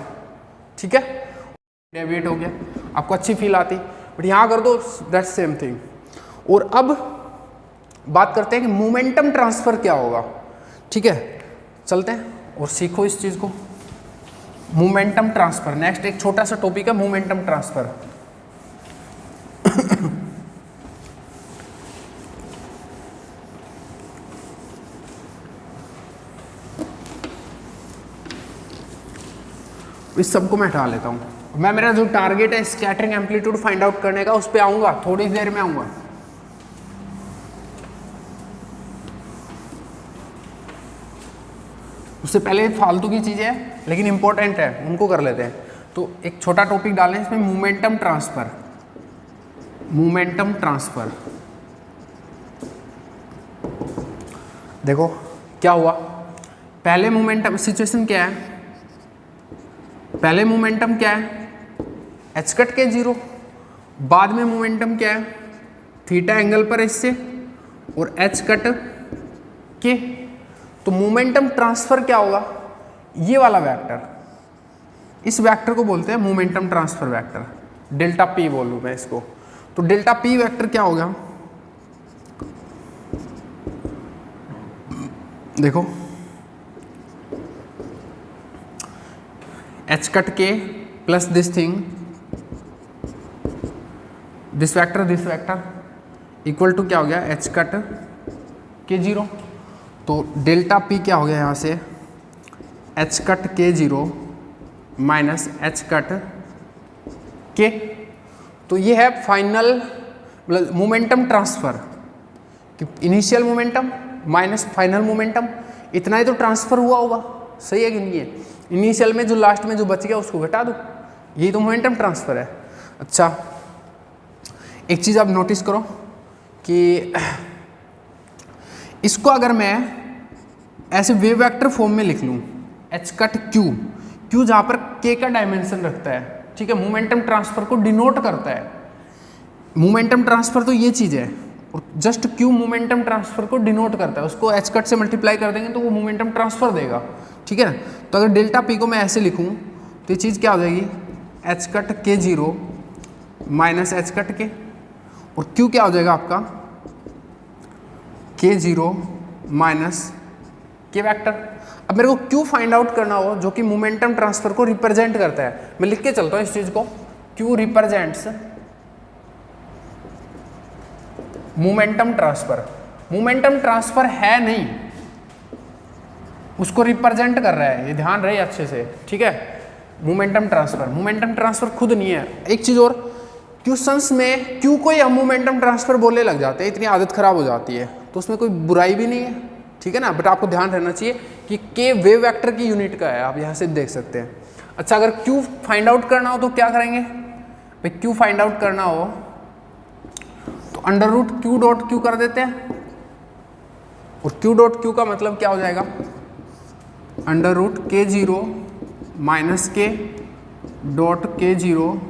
ठीक है। डेविएट हो गया, आपको अच्छी फील आती, बट यहाँ कर दो दैट सेम थिंग। और अब बात करते हैं कि मोमेंटम ट्रांसफर क्या होगा, ठीक है। चलते हैं और सीखो इस चीज़ को, मोमेंटम ट्रांसफर। नेक्स्ट एक छोटा सा टॉपिक है मोमेंटम ट्रांसफर। इस सबको मैं हटा लेता हूं। मैं, मेरा जो टारगेट है स्कैटरिंग एम्पलीट्यूड फाइंड आउट करने का, उस पर आऊंगा, थोड़ी देर में आऊंगा। उससे पहले फालतू की चीज़ें हैं लेकिन इंपॉर्टेंट है, उनको कर लेते हैं। तो एक छोटा टॉपिक डालें इसमें, मोमेंटम ट्रांसफर। मोमेंटम ट्रांसफर देखो क्या हुआ, पहले मोमेंटम सिचुएशन क्या है, पहले मोमेंटम क्या है एच कट के 0, बाद में मोमेंटम क्या है थीटा एंगल पर इससे और एच कट के। तो मोमेंटम ट्रांसफर क्या होगा, ये वाला वेक्टर, इस वेक्टर को बोलते हैं momentum transfer vector, delta P बोलूँ मैं इसको। तो डेल्टा पी वेक्टर क्या होगा, देखो H cut K plus this thing, this vector equal to क्या हो गया एच कट के 0। तो डेल्टा पी क्या हो गया यहाँ से, एच कट के 0 माइनस एच कट के। तो ये है फाइनल मतलब मोमेंटम ट्रांसफर, कि initial momentum minus final momentum, इतना ही तो ट्रांसफर हुआ होगा, सही है कि नहीं है। इनिशियल में जो लास्ट में जो बच गया उसको घटा दो, यही तो मोमेंटम ट्रांसफर है। अच्छा एक चीज़ आप नोटिस करो कि इसको अगर मैं ऐसे वेव वेक्टर फॉर्म में लिख लूँ, एच कट क्यू, क्यू जहाँ पर के का डायमेंशन रखता है, ठीक है, मोमेंटम ट्रांसफर को डिनोट करता है। मोमेंटम ट्रांसफर तो ये चीज़ है, और जस्ट क्यू मोमेंटम ट्रांसफर को डिनोट करता है, उसको एच कट से मल्टीप्लाई कर देंगे तो वो मोमेंटम ट्रांसफर देगा, ठीक है ना। तो अगर डेल्टा पी को मैं ऐसे लिखूँ तो ये चीज़ क्या हो जाएगी, एच कट के 0 माइनस एच कट के, और क्यू क्या हो जाएगा आपका के 0 माइनस के वेक्टर। अब मेरे को क्यू फाइंड आउट करना हो जो कि मोमेंटम ट्रांसफर को रिप्रेजेंट करता है, मैं लिख के चलता हूँ इस चीज़ को, Q represents momentum transfer. Momentum transfer है नहीं, उसको रिप्रेजेंट कर रहा है, ये ध्यान रहे अच्छे से, ठीक है। मोमेंटम ट्रांसफर खुद नहीं है। एक चीज़ और, क्वेश्चंस में क्यू को ही हम मोमेंटम ट्रांसफर बोलने लग जाते हैं, इतनी आदत खराब हो जाती है, तो उसमें कोई बुराई भी नहीं है, ठीक है ना, बट आपको ध्यान रहना चाहिए कि के वेव वेक्टर की यूनिट का है, आप यहाँ से देख सकते हैं। अच्छा, अगर क्यू फाइंड आउट करना हो तो क्या करेंगे भाई, क्यू फाइंड आउट करना हो तो under root Q dot Q कर देते हैं, और क्यू डॉट क्यू का मतलब क्या हो जाएगा, अंडर रूट के जीरो माइनस के डॉट के जीरो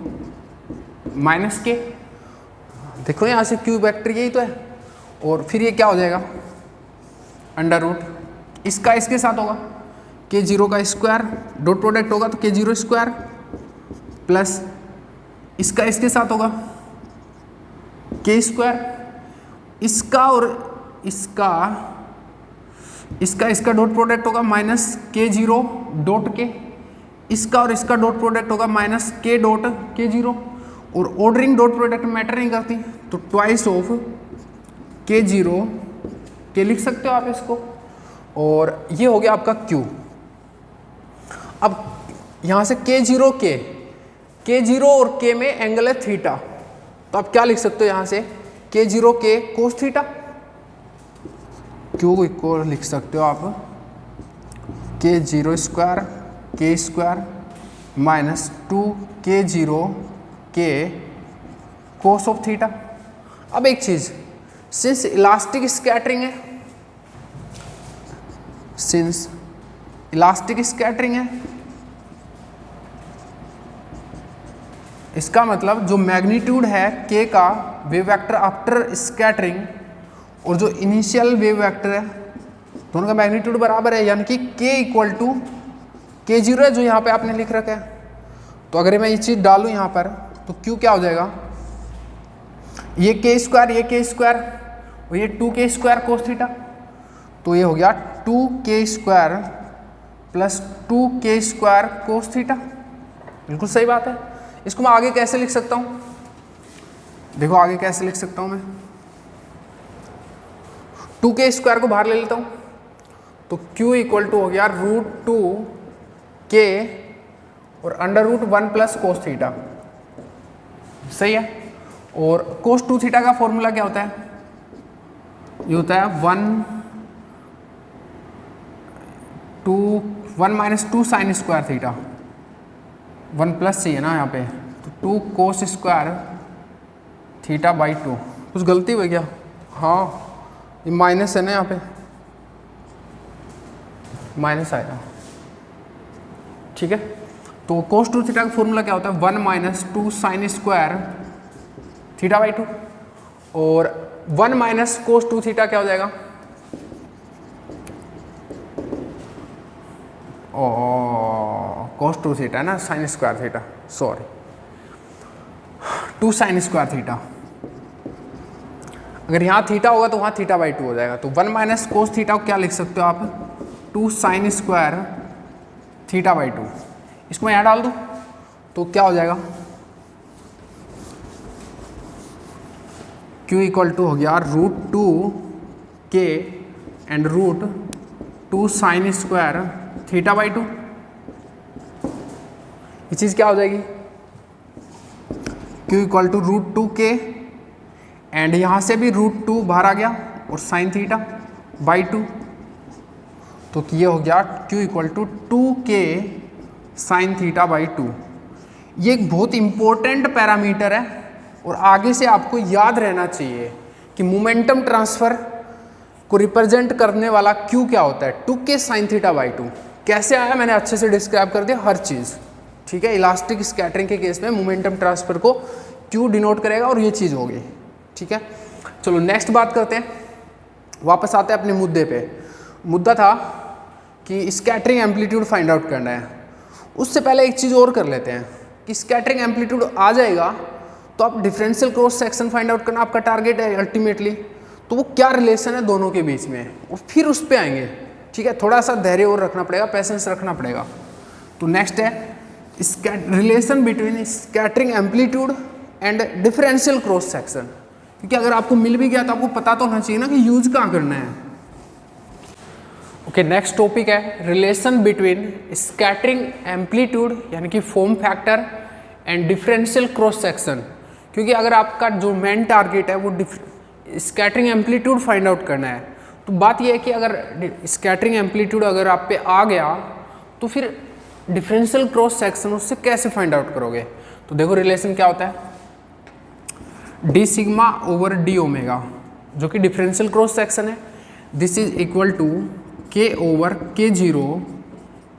माइनस के। देखो यहाँ से क्यू वेक्टर यही तो है, और फिर ये क्या हो जाएगा, अंडर रूट इसका इसके साथ होगा के जीरो का स्क्वायर, डॉट प्रोडक्ट होगा तो के जीरो स्क्वायर प्लस इसका इसके साथ होगा के स्क्वायर, इसका और इसका इसका डॉट प्रोडक्ट होगा माइनस के जीरो डॉट के, इसका और इसका डॉट प्रोडक्ट होगा माइनस के डॉट के जीरो, और ऑर्डरिंग डॉट प्रोडक्ट मैटर नहीं करती, तो ट्वाइस ऑफ के जीरो के लिख सकते हो आप इसको, और ये हो गया आपका Q। अब यहाँ से के जीरो और के में एंगल है थीटा, तो आप क्या लिख सकते हो यहाँ से के जीरो के कोस थीटा, Q इक्वल लिख सकते हो आप के जीरो स्क्वायर के स्क्वायर माइनस 2 के जीरो के कोस ऑफ थीटा। अब एक चीज, सिंस इलास्टिक स्कैटरिंग है, सिंस इलास्टिक स्कैटरिंग है, इसका मतलब जो मैग्नीट्यूड है के का वेव वेक्टर आफ्टर स्कैटरिंग और जो इनिशियल वेव वेक्टर है दोनों का मैग्नीट्यूड बराबर है, यानी कि के इक्वल टू के जीरो है जो यहाँ पे आपने लिख रखा है। तो अगर मैं ये चीज डालूं यहाँ पर तो क्यू क्या हो जाएगा, ये के स्क्वायर और ये 2k स्क्वायर कोस थीटा, तो ये हो गया 2k square plus 2k square cos theta. बिल्कुल सही बात है। इसको मैं आगे कैसे लिख सकता हूँ, देखो आगे कैसे लिख सकता हूँ मैं, 2k स्क्वायर को बाहर ले लेता हूँ तो q इक्वल टू हो गया √2k और under root 1 plus cos theta. सही है। और कोस 2 थीटा का फॉर्मूला क्या होता है, ये होता है 1 minus 2 sine square theta, 1 plus चाहिए ना यहाँ पे, तो 2 कोस स्क्वायर थीटा बाई 2। कुछ गलती हुई क्या, हाँ ये माइनस है ना, यहाँ पे माइनस आएगा, ठीक है। तो कोस 2 थीटा का फॉर्मूला क्या होता है, 1 minus 2 sine square theta by 2, और 1 माइनस कोस 2 थीटा क्या हो जाएगा, कोस 2 थीटा है ना, sine square theta, sorry 2 sine square theta. अगर यहाँ थीटा होगा तो वहाँ थीटा बाई 2 हो जाएगा, तो 1 माइनस कोस थीटा को क्या लिख सकते हो आप, 2 साइन स्क्वायर थीटा बाई 2। इसको मैं यहाँ डाल दूँ तो क्या हो जाएगा, Q इक्वल टू हो गया √2k and √2 sine square theta by 2। ये चीज़ क्या हो जाएगी, Q equal to √2k and यहाँ से भी √2 बाहर आ गया और साइन थीटा बाई 2, तो ये हो गया Q equal to 2k sine theta by 2। ये एक बहुत इंपॉर्टेंट पैरामीटर है और आगे से आपको याद रहना चाहिए कि मोमेंटम ट्रांसफर को रिप्रेजेंट करने वाला Q क्या होता है, 2k साइन थीटा बाई 2। कैसे आया मैंने अच्छे से डिस्क्राइब कर दिया हर चीज़, ठीक है। इलास्टिक स्कैटरिंग के केस में मोमेंटम ट्रांसफर को Q डिनोट करेगा और ये चीज़ होगी, ठीक है। चलो नेक्स्ट बात करते हैं, वापस आते हैं अपने मुद्दे पे। मुद्दा था कि स्कैटरिंग एम्पलीट्यूड फाइंड आउट करना है। उससे पहले एक चीज़ और कर लेते हैं कि स्कैटरिंग एम्पलीट्यूड आ जाएगा तो आप differential cross section find out करना आपका टारगेट है अल्टीमेटली, तो वो क्या रिलेशन है दोनों के बीच में, और फिर उस पर आएंगे, ठीक है। थोड़ा सा धैर्य और रखना पड़ेगा, पेशेंस रखना पड़ेगा। तो नेक्स्ट है relation between scattering amplitude and differential cross section, क्योंकि अगर आपको मिल भी गया तो आपको पता तो होना चाहिए ना कि यूज कहाँ करना है। ओके, नेक्स्ट टॉपिक है रिलेशन बिटवीन स्कैटरिंग एम्पलीट्यूड यानी कि form factor and differential cross section, क्योंकि अगर आपका जो मेन टारगेट है वो स्कैटरिंग एम्पलीट्यूड फाइंड आउट करना है तो बात यह है कि अगर स्कैटरिंग एम्पलीट्यूड अगर आप पे आ गया तो फिर डिफरेंशियल क्रॉस सेक्शन उससे कैसे फाइंड आउट करोगे? तो देखो रिलेशन क्या होता है, D sigma over D omega जो कि डिफरेंशियल क्रॉस सेक्शन है, this is equal to K over K zero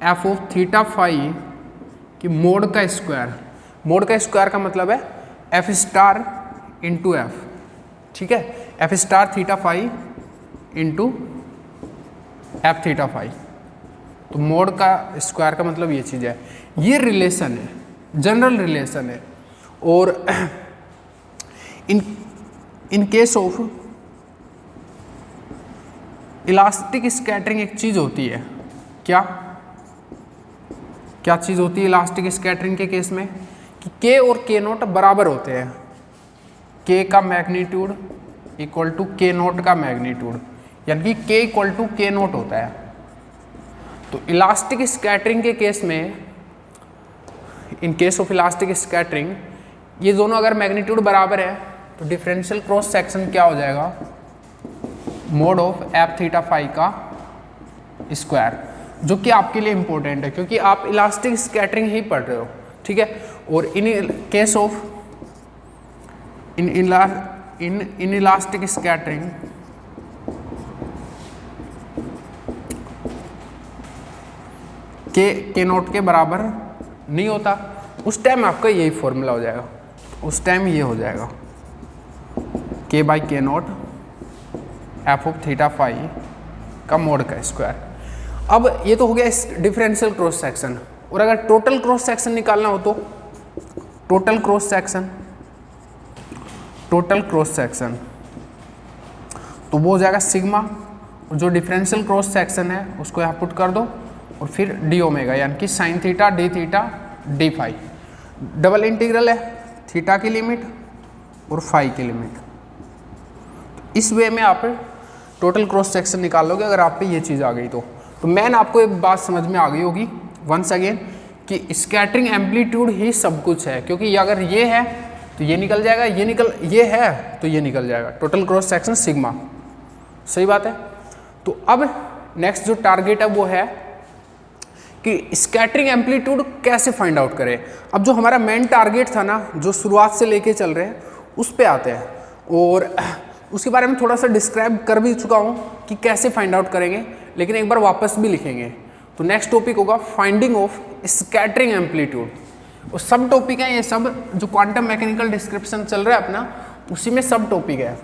F of theta phi की मोड का स्क्वायर। मोड का स्क्वायर का मतलब है एफ स्टार इंटू एफ, ठीक है, F star theta phi into F theta phi. तो मोड का स्क्वायर का मतलब ये चीज़ है, ये रिलेशन है, जनरल रिलेशन है। और in case of elastic scattering एक चीज़ होती है, क्या चीज़ होती है इलास्टिक स्कैटरिंग के केस में, कि के और के नोट बराबर होते हैं, के का मैग्नीट्यूड इक्वल टू के नोट का मैग्नीट्यूड, यानी कि के इक्वल टू के नोट होता है। तो इलास्टिक स्कैटरिंग के केस में, in case of elastic scattering, ये दोनों अगर मैग्नीट्यूड बराबर है तो डिफरेंशियल क्रॉस सेक्शन क्या हो जाएगा, mod of F theta phi का स्क्वायर, जो कि आपके लिए इंपॉर्टेंट है क्योंकि आप इलास्टिक स्कैटरिंग ही पढ़ रहे हो, ठीक है। और in case of in elastic scattering के नोट के बराबर नहीं होता, उस टाइम आपका यही फॉर्मूला हो जाएगा, उस टाइम ये हो जाएगा K by K naught F of theta phi का मोड का स्क्वायर। अब ये तो हो गया इस डिफरेंशियल क्रॉस सेक्शन। और अगर टोटल क्रॉस सेक्शन निकालना हो तो टोटल क्रॉस सेक्शन तो वो हो जाएगा सिग्मा, और जो डिफरेंशियल क्रॉस सेक्शन है उसको यहाँ पुट कर दो और फिर डी ओमेगा, यानी कि sine theta D theta D phi. Double integral है, थीटा की लिमिट और फाई की लिमिट। इस वे में आप टोटल क्रॉस सेक्शन निकाल लोगे अगर आप पे ये चीज़ आ गई तो मैन आपको एक बात समझ में आ गई होगी वंस अगेन कि स्कैटरिंग एम्पलीट्यूड ही सब कुछ है, क्योंकि अगर ये है तो ये निकल जाएगा, ये है तो ये निकल जाएगा, टोटल क्रॉस सेक्शन सिग्मा, सही बात है। तो अब नेक्स्ट जो टारगेट है वो है कि स्कैटरिंग एम्पलीट्यूड कैसे फाइंड आउट करें। अब जो हमारा मेन टारगेट था ना, जो शुरुआत से लेके चल रहे हैं, उस पे आते हैं और उसके बारे में थोड़ा सा डिस्क्राइब कर भी चुका हूँ कि कैसे फाइंड आउट करेंगे, लेकिन एक बार वापस भी लिखेंगे। तो नेक्स्ट टॉपिक होगा फाइंडिंग ऑफ स्कैटरिंग एम्पलीट्यूड, और सब टॉपिक है ये सब, जो क्वांटम मैकेनिकल डिस्क्रिप्शन चल रहा है अपना, उसी में सब टॉपिक है।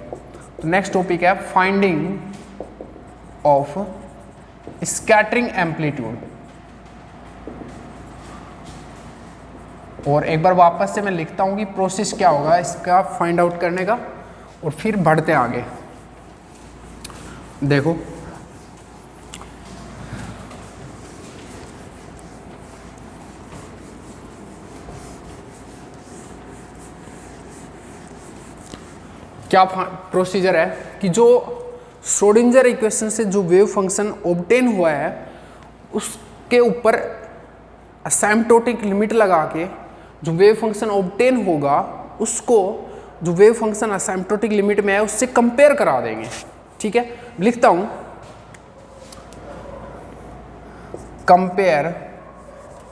तो नेक्स्ट टॉपिक है फाइंडिंग ऑफ स्कैटरिंग एम्पलीट्यूड। और एक बार वापस से मैं लिखता हूँ कि प्रोसेस क्या होगा इसका फाइंड आउट करने का, और फिर बढ़ते आगे। देखो क्या प्रोसीजर है कि जो श्रोडिंगर इक्वेशन से जो वेव फंक्शन ऑब्टेन हुआ है उसके ऊपर असिम्प्टोटिक लिमिट लगा के जो वेव फंक्शन ऑब्टेन होगा उसको जो वेव फंक्शन असिम्प्टोटिक लिमिट में है उससे कंपेयर करा देंगे, ठीक है। लिखता हूं compare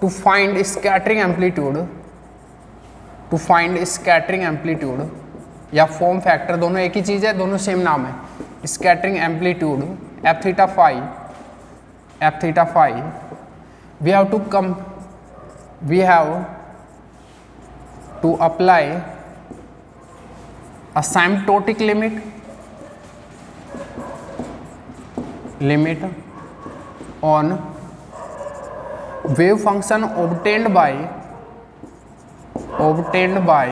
to find scattering amplitude, या फॉर्म फैक्टर, दोनों एक ही चीज है, दोनों सेम नाम है, scattering amplitude F theta phi we have to apply asymptotic limit on wave function obtained by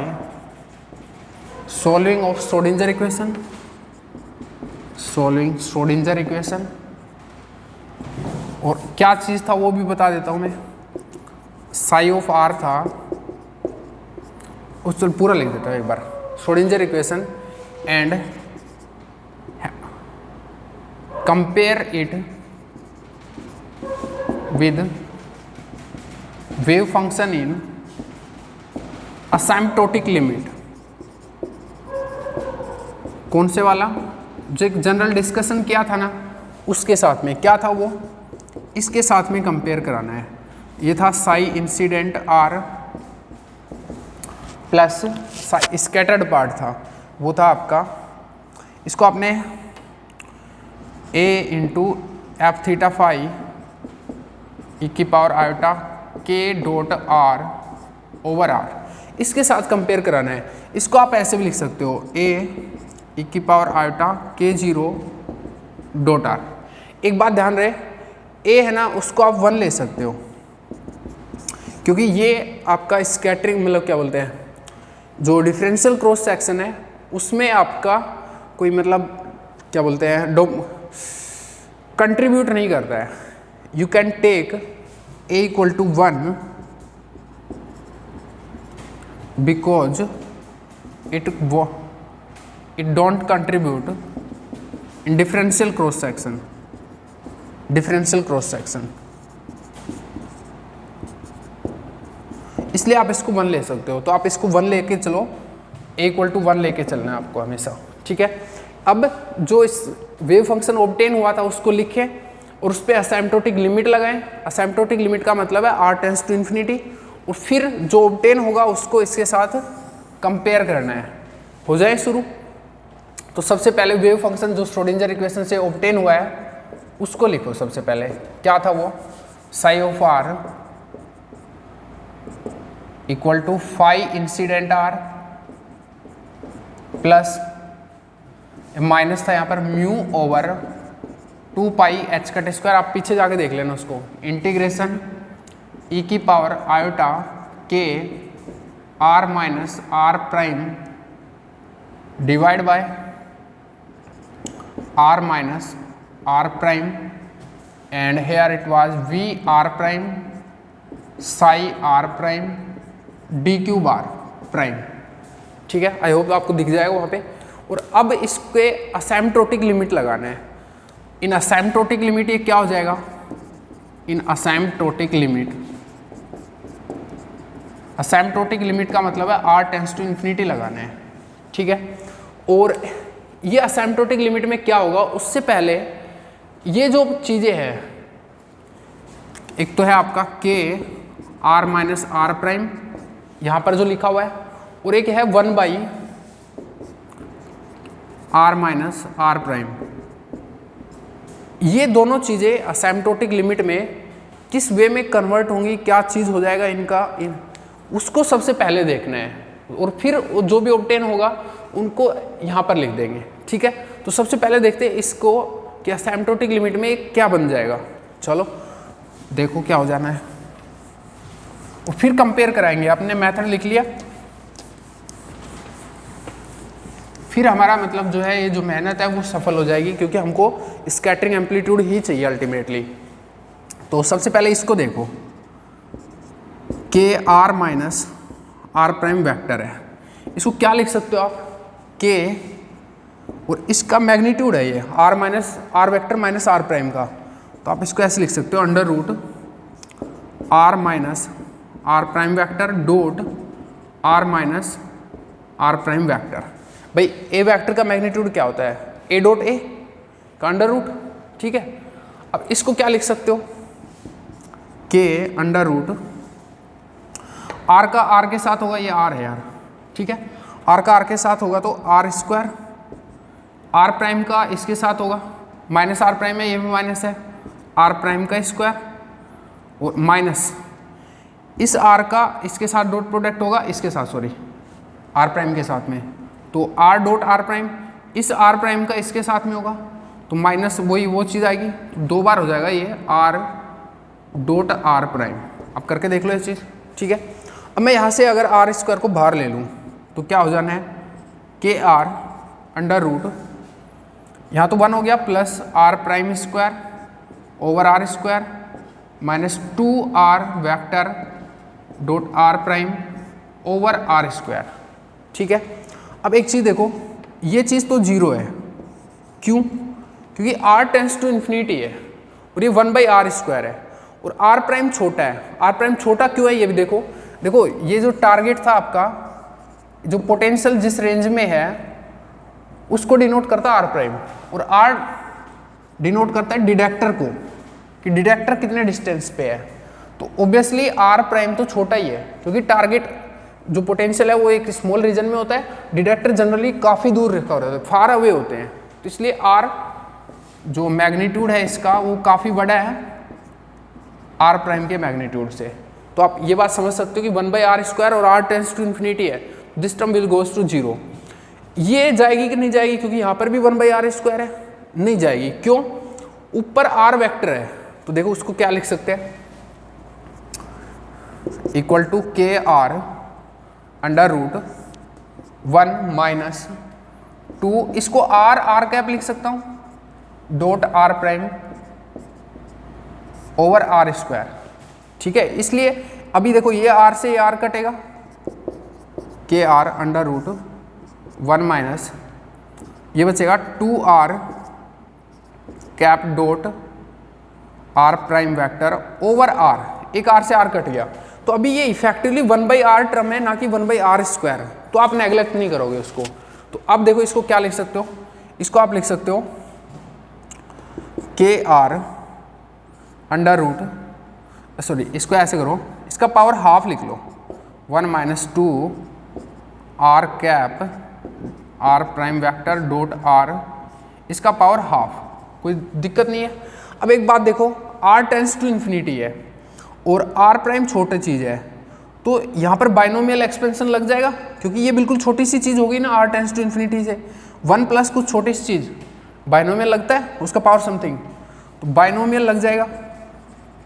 solving of Schrodinger equation। और क्या चीज़ था वो भी बता देता हूँ मैं, साई ऑफ आर था, उस चल पूरा लिख देता हूँ एक बार, Schrodinger equation and compare it with wave function in asymptotic limit. कौन से वाला, जो एक जनरल डिस्कशन किया था ना उसके साथ में क्या था वो, इसके साथ में कंपेयर कराना है। ये था psi incident are plus scattered part था, वो था आपका, इसको आपने a into F theta phi ई की पावर आयोटा के डॉट आर ओवर आर, इसके साथ कंपेयर कराना है। इसको आप ऐसे भी लिख सकते हो, ए ई की पावर आयोटा के जीरो डॉट आर। एक बात ध्यान रहे, ए है ना उसको आप 1 ले सकते हो, क्योंकि ये आपका स्कैटरिंग मतलब क्या बोलते हैं, जो डिफरेंशियल क्रॉस सेक्शन है उसमें आपका कोई मतलब क्या बोलते हैं कंट्रीब्यूट नहीं करता है। You can take A equal to 1 because it don't contribute in differential cross section, differential cross section, इसलिए आप इसको 1 ले सकते हो। तो आप इसको 1 लेके चलो, ए इक्वल टू 1 लेके चलना है आपको हमेशा, ठीक है। अब जो इस वेव फंक्शन ऑब्टेन हुआ था उसको लिखें और उस पर असाइम्प्टोटिक लिमिट लगाएं। असाइम्प्टोटिक लिमिट का मतलब है r टेंड्स टू इन्फिनिटी, और फिर जो ऑब्टेन होगा उसको इसके साथ कंपेयर करना है। हो जाए शुरू। तो सबसे पहले वेव फंक्शन जो श्रोडिंगर इक्वेशन से ऑब्टेन हुआ है उसको लिखो। सबसे पहले क्या था वो, psi of R equal to phi incident are plus minus था यहाँ पर mu over 2 pi H cut square. आप पीछे जाके देख लेना उसको, इंटीग्रेशन ई की power iota K R minus R prime divide by R minus R prime and here it was V R prime psi R prime D cube R prime, ठीक है। आई hope आपको दिख जाएगा वहाँ पे। और अब इसके असाइम्प्टोटिक लिमिट लगाना है। इन असाइम्प्टोटिक लिमिट ये क्या हो जाएगा, इन असाइम्प्टोटिक लिमिट, असाइम्प्टोटिक लिमिट का मतलब है r टेंड्स टू इन्फिनिटी लगाना है, ठीक है। और ये असाइम्प्टोटिक लिमिट में क्या होगा, उससे पहले ये जो चीज़ें हैं, एक तो है आपका के आर माइनस आर प्राइम यहाँ पर जो लिखा हुआ है, और एक है 1 by R minus R prime. ये दोनों चीज़ें असाइम्प्टोटिक लिमिट में किस वे में कन्वर्ट होंगी, क्या चीज़ हो जाएगा इनका, उसको सबसे पहले देखना है, और फिर जो भी ऑब्टेन होगा उनको यहाँ पर लिख देंगे, ठीक है। तो सबसे पहले देखते हैं इसको कि असाइम्प्टोटिक लिमिट में क्या बन जाएगा। चलो देखो क्या हो जाना है, और फिर कंपेयर कराएंगे। आपने मेथड लिख लिया, फिर हमारा मतलब जो है ये जो मेहनत है वो सफल हो जाएगी, क्योंकि हमको स्कैटरिंग एम्पलीट्यूड ही चाहिए अल्टीमेटली। तो सबसे पहले इसको देखो, के R minus R prime vector है, इसको क्या लिख सकते हो आप, के और इसका मैग्नीट्यूड है ये R minus R vector minus R prime का, तो आप इसको ऐसे लिख सकते हो, under root R minus R prime vector dot R minus R prime vector. भाई ए वेक्टर का मैग्नीट्यूड क्या होता है, ए डॉट ए का अंडर रूट, ठीक है। अब इसको क्या लिख सकते हो, के अंडर रूट आर का आर के साथ होगा, ये आर है यार, ठीक है। आर का आर के साथ होगा तो आर स्क्वायर, आर प्राइम का इसके साथ होगा माइनस आर प्राइम है, ये भी माइनस है, आर प्राइम का स्क्वायर और माइनस इस आर का इसके साथ डॉट प्रोडक्ट होगा, इसके साथ सॉरी आर प्राइम के साथ में, तो आर डॉट आर प्राइम इस आर प्राइम का इसके साथ में होगा, तो माइनस वही वो चीज़ आएगी, तो 2 बार हो जाएगा ये आर डॉट आर प्राइम। अब करके देख लो ये चीज़, ठीक है। अब मैं यहाँ से अगर आर स्क्वायर को बाहर ले लूँ तो क्या हो जाना है, के आर अंडर रूट यहाँ तो 1 हो गया plus R prime square over R square minus 2 R vector dot R prime over R square, ठीक है। अब एक चीज़ देखो, ये चीज़ तो 0 है, क्यों, क्योंकि r टेंड्स टू इन्फिनिटी है और ये 1 बाई आर स्क्वायर है, और r प्राइम छोटा है। r प्राइम छोटा क्यों है ये भी देखो, देखो ये जो टारगेट था आपका, जो पोटेंशियल जिस रेंज में है उसको डिनोट करता है r प्राइम, और r डिनोट करता है डिटेक्टर को, कि डिटेक्टर कितने डिस्टेंस पे है। तो ऑब्वियसली आर प्राइम तो छोटा ही है, क्योंकि टारगेट जो पोटेंशियल है वो एक स्मॉल रीजन में होता है, डिटेक्टर जनरली काफ़ी दूर रखा होता है, फार अवे होते हैं। तो इसलिए आर जो मैग्नीट्यूड है इसका वो काफ़ी बड़ा है आर प्राइम के मैग्नीट्यूड से। तो आप ये बात समझ सकते हो कि 1/r² और r टेंड्स टू इन्फिनिटी है, this term will goes to 0। ये जाएगी कि नहीं जाएगी, क्योंकि यहाँ पर भी 1/r² है, नहीं जाएगी। क्यों? ऊपर r वेक्टर है, तो देखो उसको क्या लिख सकते हैं, इक्वल टू KR √1 - 2, इसको r कैप लिख सकता हूँ, dot r prime over r²। ठीक है, इसलिए अभी देखो ये r से ये r कटेगा, KR √1 - ये बचेगा 2r cap dot r prime vector over r, एक r से r कट गया। तो अभी ये इफेक्टिवली 1/r टर्म है, ना कि 1/r²। तो आप नेग्लेक्ट नहीं करोगे उसको। तो अब देखो इसको क्या लिख सकते हो, इसको आप लिख सकते हो KR इसको ऐसे करो, इसका पावर हाफ लिख लो, 1 - 2 r cap r prime vector dot r, इसका पावर हाफ, कोई दिक्कत नहीं है। अब एक बात देखो, r टेंड्स टू इन्फिनिटी है और r प्राइम छोटी चीज़ है, तो यहाँ पर बाइनोमियल एक्सपेंशन लग जाएगा, क्योंकि ये बिल्कुल छोटी सी चीज़ होगी ना, r टेंड्स टू इन्फिनिटी से 1 प्लस कुछ छोटी सी चीज़ बाइनोमियल लगता है, उसका पावर समथिंग, तो बाइनोमियल लग जाएगा।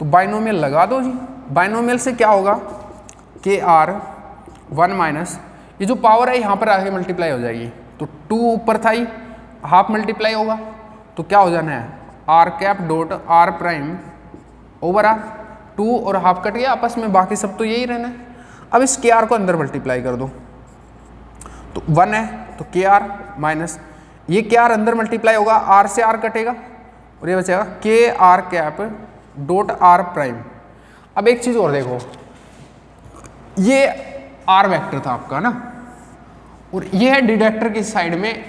तो बाइनोमियल लगा दो जी। बाइनोमियल से क्या होगा, KR 1 - ये जो पावर है यहाँ पर आगे मल्टीप्लाई हो जाएगी, तो 2 ऊपर था ही, हाफ मल्टीप्लाई होगा, तो क्या हो जाना है, r cap dot r prime over r, 2 और हाफ कट गया आपस में, बाकी सब तो यही रहना है। अब इस KR को अंदर मल्टीप्लाई कर दो, तो 1 है, तो KR माइनस ये KR अंदर मल्टीप्लाई होगा, r से r कटेगा और ये बचेगा KR cap dot r prime. अब एक चीज़ और देखो, ये r वेक्टर था आपका ना, और ये है डिटेक्टर की साइड में,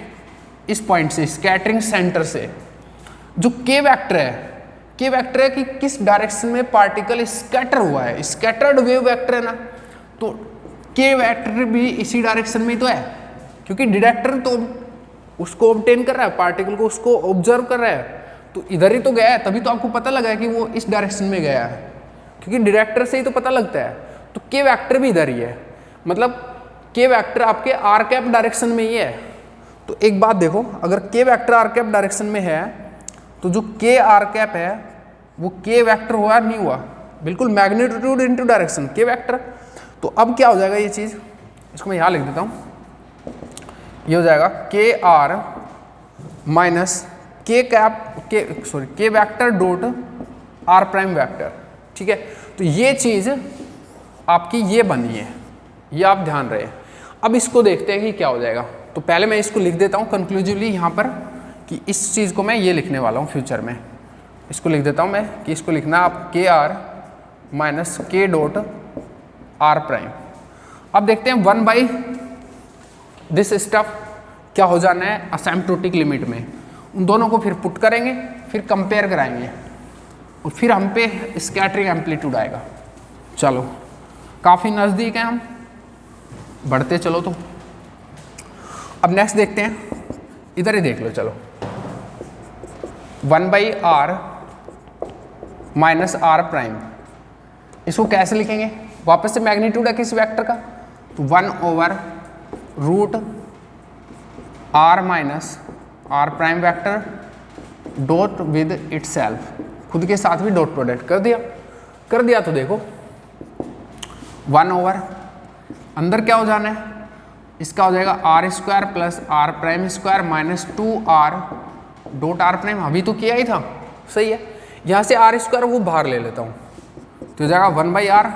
इस पॉइंट से स्कैटरिंग सेंटर से जो K वेक्टर है कि किस डायरेक्शन में पार्टिकल स्कैटर हुआ है, स्कैटर्ड वेव वेक्टर है ना, तो K वेक्टर भी इसी डायरेक्शन में ही तो है, क्योंकि डिटेक्टर तो उसको ऑब्टेन कर रहा है, पार्टिकल को उसको ऑब्जर्व कर रहा है, तो इधर ही तो गया है, तभी तो आपको पता लगा है कि वो इस डायरेक्शन में गया है, क्योंकि डिटेक्टर से ही तो पता लगता है। तो K वेक्टर भी इधर ही है, मतलब K वेक्टर आपके r कैप डायरेक्शन में ही है। तो एक बात देखो, अगर K vector r cap direction में है, तो जो K r कैप है वो K वेक्टर हुआ नहीं हुआ, बिल्कुल magnitude into direction K vector. तो अब क्या हो जाएगा ये चीज़, इसको मैं यहाँ लिख देता हूँ, ये हो जाएगा KR minus K vector dot r prime vector. ठीक है, तो ये चीज़ आपकी ये बनी है, ये आप ध्यान रहे। अब इसको देखते हैं कि क्या हो जाएगा। तो पहले मैं इसको लिख देता हूँ कंक्लूसिवली यहाँ पर, कि इस चीज़ को मैं ये लिखने वाला हूँ फ्यूचर में, इसको लिख देता हूँ मैं कि इसको लिखना आप KR minus K dot r prime. अब देखते हैं 1/दिस स्टफ क्या हो जाना है असिम्प्टोटिक लिमिट में, उन दोनों को फिर पुट करेंगे, फिर कंपेयर कराएंगे और फिर हम पे स्कैटरिंग एम्पलीट्यूड आएगा। चलो काफ़ी नज़दीक हैं हम, बढ़ते चलो। तो अब नेक्स्ट देखते हैं, इधर ही देख लो, चलो 1/r माइनस r प्राइम, इसको कैसे लिखेंगे, वापस से मैग्नीट्यूड है किस वेक्टर का, तो 1/√r minus r prime vector dot with itself, खुद के साथ भी डॉट प्रोडक्ट कर दिया। तो देखो 1/, अंदर क्या हो जाना है, इसका हो जाएगा r² plus r prime square minus 2r dot r prime, अभी तो किया ही था, सही है। यहाँ से r² वो बाहर ले लेता हूँ, तो हो जाएगा 1/r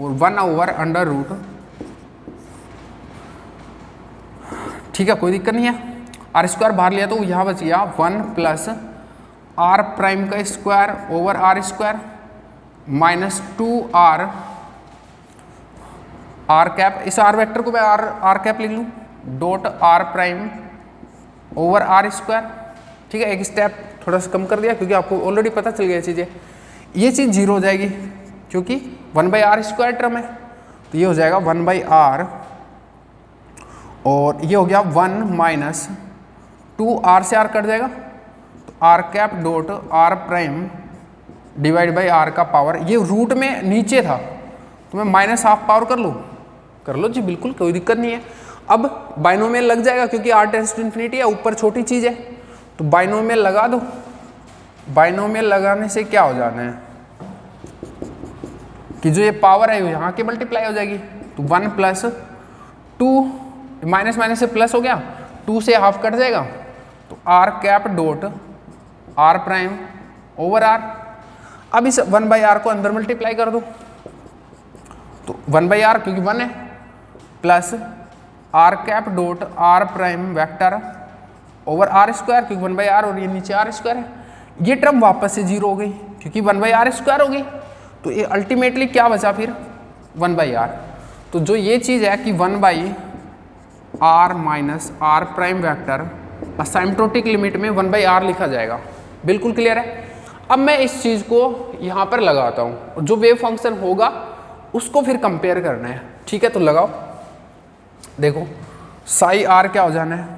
और 1/√, ठीक है, कोई दिक्कत नहीं है। r² बाहर लिया तो यहाँ बच गया 1 प्लस r प्राइम का square over r² minus 2r cap, इस r वेक्टर को मैं r कैप लिख लूँ dot r prime over r²। ठीक है, एक स्टेप थोड़ा सा कम कर दिया क्योंकि आपको ऑलरेडी पता चल गया चीज़ें। ये चीज़ जीरो हो जाएगी क्योंकि 1/r² टर्म है, तो ये हो जाएगा 1/r और ये हो गया 1 माइनस 2r से r कट जाएगा, तो r cap dot r prime divide by r का पावर, ये रूट में नीचे था तो मैं -½ पावर कर लो जी, बिल्कुल कोई दिक्कत नहीं है। अब बाइनोमियल लग जाएगा क्योंकि r टेंड्स टू इन्फिनिटी है, ऊपर छोटी चीज़ है तो बाइनोमियल लगा दो। बाइनोमियल लगाने से क्या हो जाना है कि जो ये पावर है यहाँ के मल्टीप्लाई हो जाएगी, तो 1 प्लस 2 माइनस माइनस से प्लस हो गया, 2 से हाफ कट जाएगा, तो r cap dot r prime over r। अब इस 1/r को अंदर मल्टीप्लाई कर दो, तो 1/r क्योंकि 1 है plus r cap dot r prime vector over r² क्योंकि 1/r और ये नीचे r² है। ये टर्म वापस से जीरो हो गई क्योंकि 1/r² हो गई, तो ये अल्टीमेटली क्या बचा फिर 1/r। तो जो ये चीज़ है कि 1/r minus r prime vector asymptotic limit में 1/r लिखा जाएगा। बिल्कुल क्लियर है। अब मैं इस चीज़ को यहाँ पर लगाता हूँ, जो वेव फंक्शन होगा उसको फिर कंपेयर करना है, ठीक है। तो लगाओ, देखो साई r क्या हो जाना है,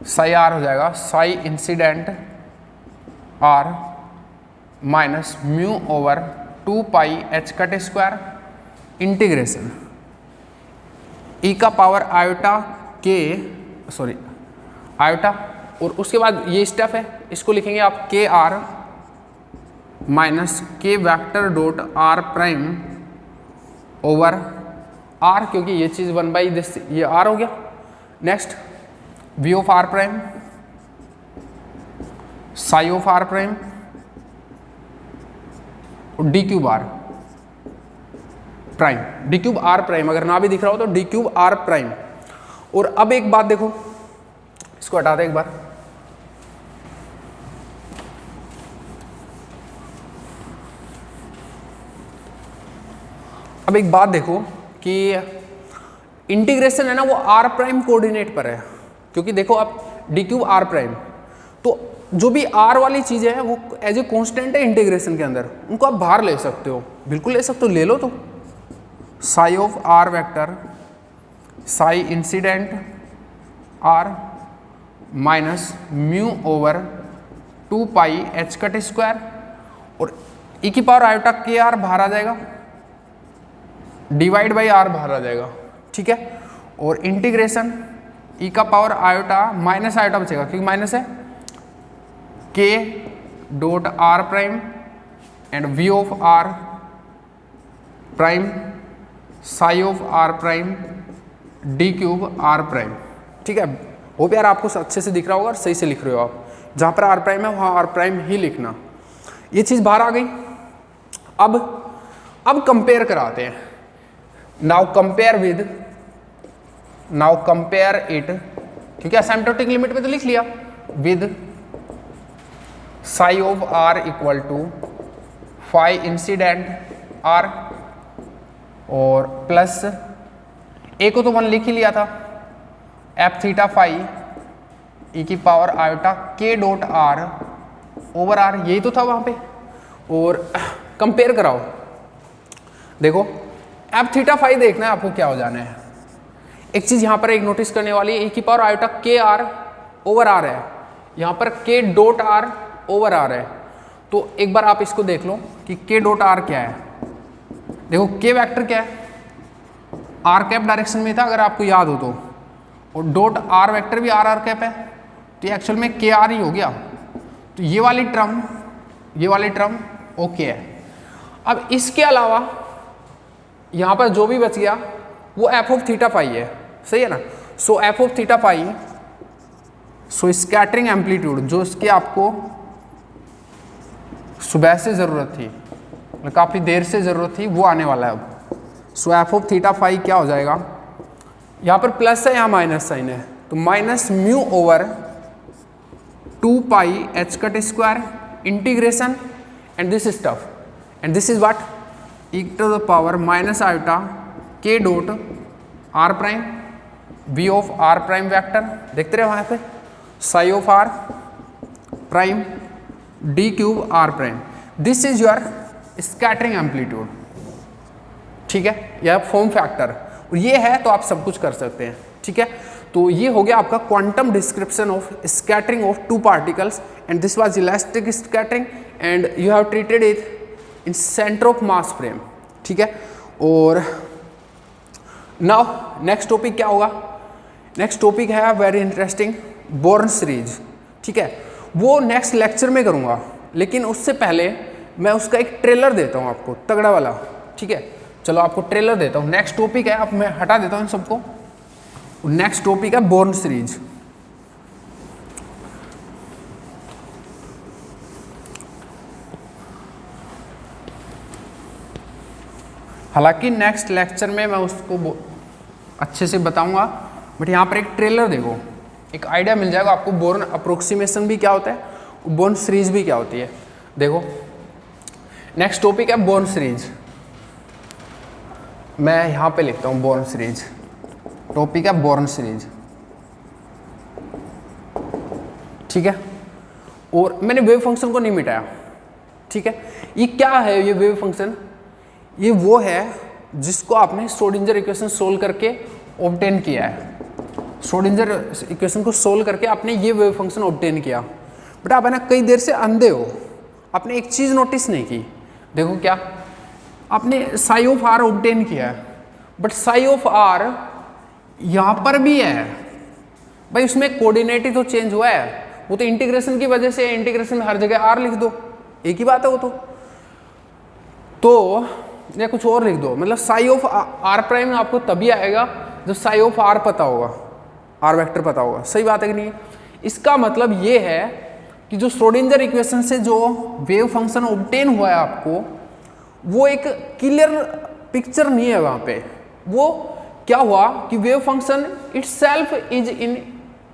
साई r हो जाएगा Sai incident r minus mu over 2πh² integration e का पावर आयोटा के आयोटा, और उसके बाद ये स्टेप है, इसको लिखेंगे आप के आर माइनस के vector dot r prime over r, क्योंकि ये चीज़ 1/this ये r हो गया। Next v of r prime psi of r prime और d cube r prime, d cube r prime अगर ना भी दिख रहा हो तो d क्यूब r प्राइम। और अब एक बात देखो, इसको हटा दे एक बार, अब एक बात देखो कि इंटीग्रेशन है ना वो r प्राइम कोऑर्डिनेट पर है, क्योंकि देखो आप d क्यूब r प्राइम, तो जो भी r वाली चीज़ें हैं वो एज ए कॉन्स्टेंट है इंटीग्रेशन के अंदर, उनको आप बाहर ले सकते हो, बिल्कुल ले सकते हो, ले लो। तो Sai of r vector Sai incident r minus mu over 2πh² और e की पावर आयोटा के आर बाहर आ जाएगा, डिवाइड बाई r बाहर आ जाएगा, ठीक है। और इंटीग्रेशन e का पावर आयोटा माइनस आयोटा बचेगा क्योंकि माइनस है, के dot r prime and v of r prime psi of r prime d cube r prime, ठीक है। वो भी यार आपको अच्छे से दिख रहा होगा और सही से लिख रहे हो आप, जहाँ पर r प्राइम है वहाँ r प्राइम ही लिखना। ये चीज़ बाहर आ गई। अब कंपेयर कराते हैं। नाउ कंपेयर इट, क्योंकि असिम्प्टोटिक लिमिट में तो लिख लिया, with psi of r equal to phi incident r और प्लस a को तो 1 लिख ही लिया था, एफ थीटा फाई e की power iota k dot r over r, यही तो था वहाँ पे। और कंपेयर कराओ, देखो एफ थीटा फाई देखना है आपको क्या हो जाना है। एक चीज़ यहाँ पर एक नोटिस करने वाली है, e की power iota K are over r है, यहाँ पर k dot r over r है, तो एक बार आप इसको देख लो कि k डॉट r क्या है। देखो k वेक्टर क्या है, r कैप डायरेक्शन में था अगर आपको याद हो तो, और डॉट r वेक्टर भी r कैप है, तो ये एक्चुअल में के आर ही हो गया। तो ये वाली टर्म ओके है। अब इसके अलावा यहाँ पर जो भी बच गया वो एफ ऑफ थीटा फाई है, सही है ना। So F of theta phi, so scattering amplitude जो इसके आपको सुबह से ज़रूरत थी, काफ़ी देर से ज़रूरत थी, वो आने वाला है अब। सो एफ ऑफ थीटा फाई क्या हो जाएगा, यहाँ पर प्लस है, यहाँ माइनस साइन है, तो minus mu over 2πh² integration and this stuff and this is what e to the power minus iota k dot r prime v of r prime vector, देखते रहे वहाँ पे psi of r prime D cube R prime, this is your scattering amplitude, ठीक है, यह form factor, और ये है तो आप सब कुछ कर सकते हैं, ठीक है। तो ये हो गया आपका quantum description of scattering of two particles, and this was elastic scattering and you have treated it in centre of mass frame, ठीक है। और नाउ नेक्स्ट टॉपिक क्या होगा, नेक्स्ट टॉपिक है वेरी इंटरेस्टिंग, बोर्न सीरीज, ठीक है, वो next lecture में करूँगा, लेकिन उससे पहले मैं उसका एक ट्रेलर देता हूँ आपको तगड़ा वाला, ठीक है। चलो आपको ट्रेलर देता हूँ, नेक्स्ट टॉपिक है, अब मैं हटा देता हूँ इन सबको, नेक्स्ट टॉपिक है बोर्न सीरीज। हालांकि नेक्स्ट लेक्चर में मैं उसको अच्छे से बताऊंगा, बट यहाँ पर एक ट्रेलर देखो, एक आइडिया मिल जाएगा आपको बोर्न अप्रोक्सीमेशन भी क्या होता है, बोर्न सीरीज भी क्या होती है। देखो नेक्स्ट टॉपिक है बोर्न सीरीज, मैं यहाँ पे लिखता हूँ बोर्न सीरीज, टॉपिक है बोर्न सीरीज, ठीक है। और मैंने वेव फंक्शन को नहीं मिटाया, ठीक है। ये क्या है, ये वेव फंक्शन, ये वो है जिसको आपने श्रोडिंगर इक्वेशन सोल्व करके ऑब्टेन किया है, श्रोडिंगर इक्वेशन को सोल्व करके आपने ये वेव फंक्शन ऑब्टेन किया। बट आप है ना कई देर से अंधे हो, आपने एक चीज़ नोटिस नहीं की, देखो क्या, आपने साई ऑफ आर ऑब्टेन किया है, बट साई ऑफ आर यहाँ पर भी है भाई, उसमें कोऑर्डिनेट ही तो चेंज हुआ है, वो तो इंटीग्रेशन की वजह से, इंटीग्रेशन में हर जगह आर लिख दो, एक ही बात है वो तो या कुछ और लिख दो, मतलब साई ऑफ आर प्राइम आपको तभी आएगा जब साई ऑफ आर पता होगा, आर वेक्टर पता होगा, सही बात है कि नहीं। इसका मतलब ये है कि जो श्रोडिंगर इक्वेशन से जो वेव फंक्शन ऑब्टेन हुआ है आपको, वो एक क्लियर पिक्चर नहीं है वहाँ पे। वो क्या हुआ कि wave function itself is in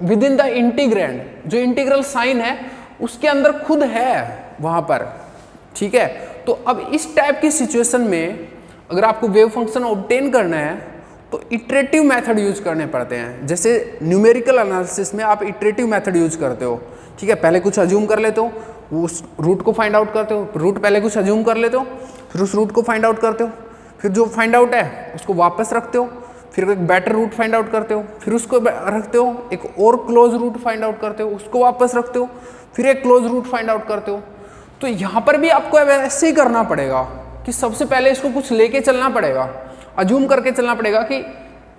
with in the integrand, जो इंटीग्रल साइन है उसके अंदर खुद है वहाँ पर, ठीक है। तो अब इस टाइप की सिचुएशन में अगर आपको वेव फंक्शन ऑब्टेन करना है तो इटरेटिव मेथड यूज करने पड़ते हैं, जैसे न्यूमेरिकल एनालिसिस में आप इटरेटिव मेथड यूज करते हो, ठीक है। पहले कुछ अज्यूम कर लेते हो, उस रूट को फाइंड आउट करते हो, रूट पहले कुछ अज्यूम कर लेते हो, फिर उस रूट को फाइंड आउट करते हो, फिर जो फाइंड आउट है उसको वापस रखते हो, फिर एक बेटर रूट फाइंड आउट करते हो, फिर उसको रखते हो, एक और क्लोज रूट फाइंड आउट करते हो, उसको वापस रखते हो, फिर एक क्लोज रूट फाइंड आउट करते हो। तो यहाँ पर भी आपको ऐसे ही करना पड़ेगा कि सबसे पहले इसको कुछ लेके चलना पड़ेगा, अज्यूम करके चलना पड़ेगा कि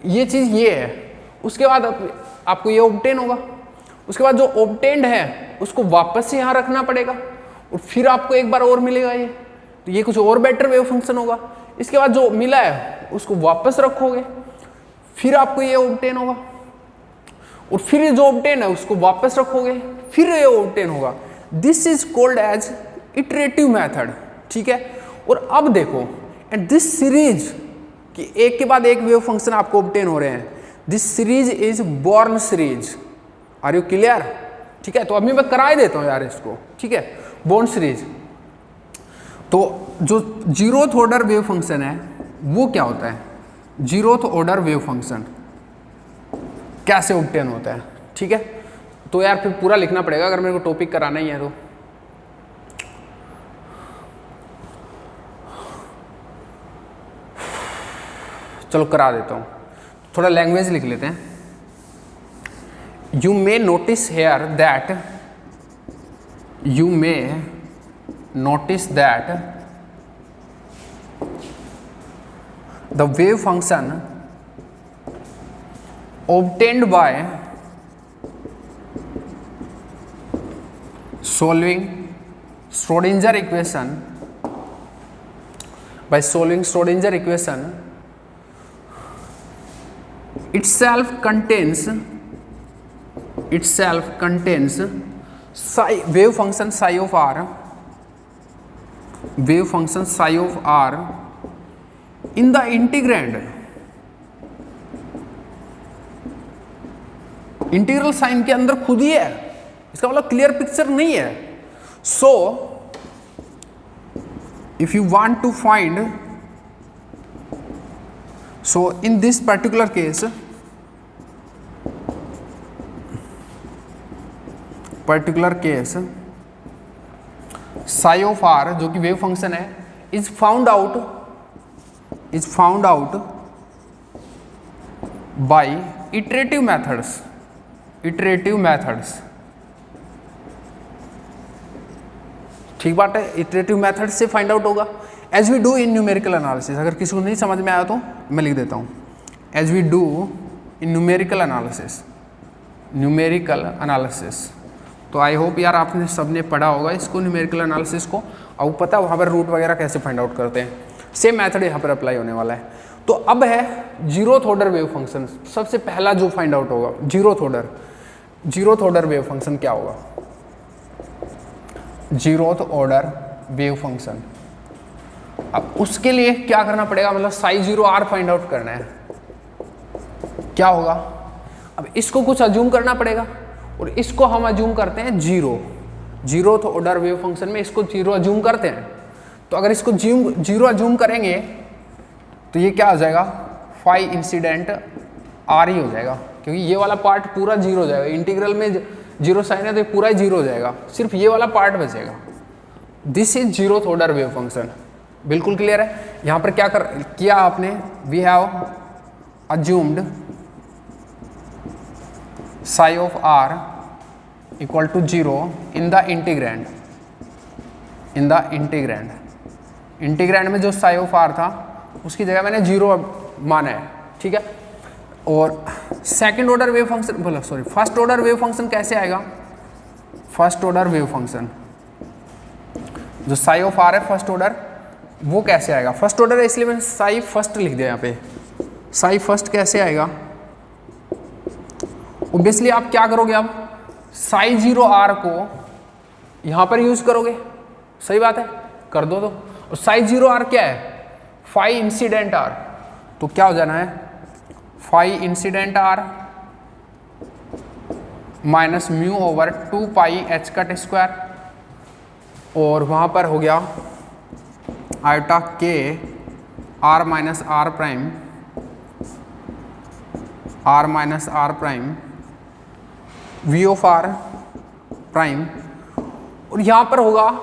ये चीज़ ये है, उसके बाद आपको ये ऑब्टेन होगा, उसके बाद जो ऑब्टेन्ड है उसको वापस से यहाँ रखना पड़ेगा, और फिर आपको एक बार और मिलेगा ये, तो ये कुछ और बेटर वेव फंक्शन होगा। इसके बाद जो मिला है उसको वापस रखोगे, फिर आपको ये ऑब्टेन होगा, और फिर जो ऑब्टेन है उसको वापस रखोगे, फिर ये ऑब्टेन होगा। This is called as iterative method, ठीक है। और अब देखो, एंड दिस सीरीज कि एक के बाद एक वेव फंक्शन आपको ऑब्टेन हो रहे हैं, this series is Born series, are you clear, ठीक है। तो अभी मैं करा ही देता हूँ यार इसको, ठीक है, बोर्न सीरीज। तो जो जीरोथ ऑर्डर वेव फंक्शन है वो क्या होता है, जीरोथ ऑर्डर वेव फंक्शन कैसे ऑब्टेन होता है, ठीक है। तो यार फिर पूरा लिखना पड़ेगा अगर मेरे को टॉपिक कराना ही है तो। चलो करा देता हूँ, थोड़ा लैंग्वेज लिख लेते हैं। You may notice here that, you may notice that the wave function obtained by solving Schrodinger equation, by solving Schrodinger equation itself contains psi, wave function psi of r, wave function psi of r in the integrand, integral sign के अंदर खुद ही है, इसका मतलब clear picture नहीं है। So if you want to find, so in this particular case, psi of R जो कि वेव फंक्शन है is found out by iterative methods. ठीक बात है, इटरेटिव मेथड से फाइंड आउट होगा as we do in numerical analysis. अगर किसी को नहीं समझ में आया तो मैं लिख देता हूँ, as we do in numerical analysis. तो आई होप यार आपने सबने पढ़ा होगा इसको, न्यूमेरिकल एनालिसिस को, और पता है वहाँ पर रूट वगैरह कैसे फाइंड आउट करते हैं। सेम मेथड यहाँ पर अप्लाई होने वाला है। तो अब है जीरोथ ऑर्डर वेव फंक्शन। सबसे पहला जो फाइंड आउट होगा जीरोथ ऑर्डर वेव फंक्शन क्या होगा? Zeroth order wave function. अब उसके लिए क्या करना पड़ेगा, मतलब psi zero R find out करना है। क्या होगा, अब इसको कुछ अज्यूम करना पड़ेगा और इसको हम अज्यूम करते हैं जीरोथ ऑर्डर वेव फंक्शन में इसको जीरो अज्यूम करते हैं। तो अगर इसको जीरो अज्यूम करेंगे तो ये क्या हो जाएगा, फाई इंसिडेंट आर ही हो जाएगा, क्योंकि ये वाला पार्ट पूरा जीरो हो जाएगा। इंटीग्रल में जीरो साइन है तो पूरा ही जीरो हो जाएगा, सिर्फ ये वाला पार्ट बचेगा। This is zeroth order wave function. बिल्कुल क्लियर है। यहाँ पर क्या किया आपने, we have assumed psi of R equal to zero in the integrand में जो साई ऑफ आर था उसकी जगह मैंने जीरो माना है। ठीक है। और second order wave function first order wave function कैसे आएगा? फर्स्ट ऑर्डर वेव फंक्शन जो साई ऑफ आर है फर्स्ट ऑर्डर, वो कैसे आएगा? फर्स्ट ऑर्डर है इसलिए मैंने साई फर्स्ट लिख दिया यहाँ पे। साई फर्स्ट कैसे आएगा? ऑब्वियसली आप क्या करोगे, अब साई जीरो आर को यहाँ पर यूज करोगे। सही बात है, कर दो तो। और साई जीरो आर क्या है? Phi incident R. तो क्या हो जाना है, phi incident R minus mu over 2 pi H cut square, और वहां पर हो गया iota K R minus R prime V of R prime, और यहां पर होगा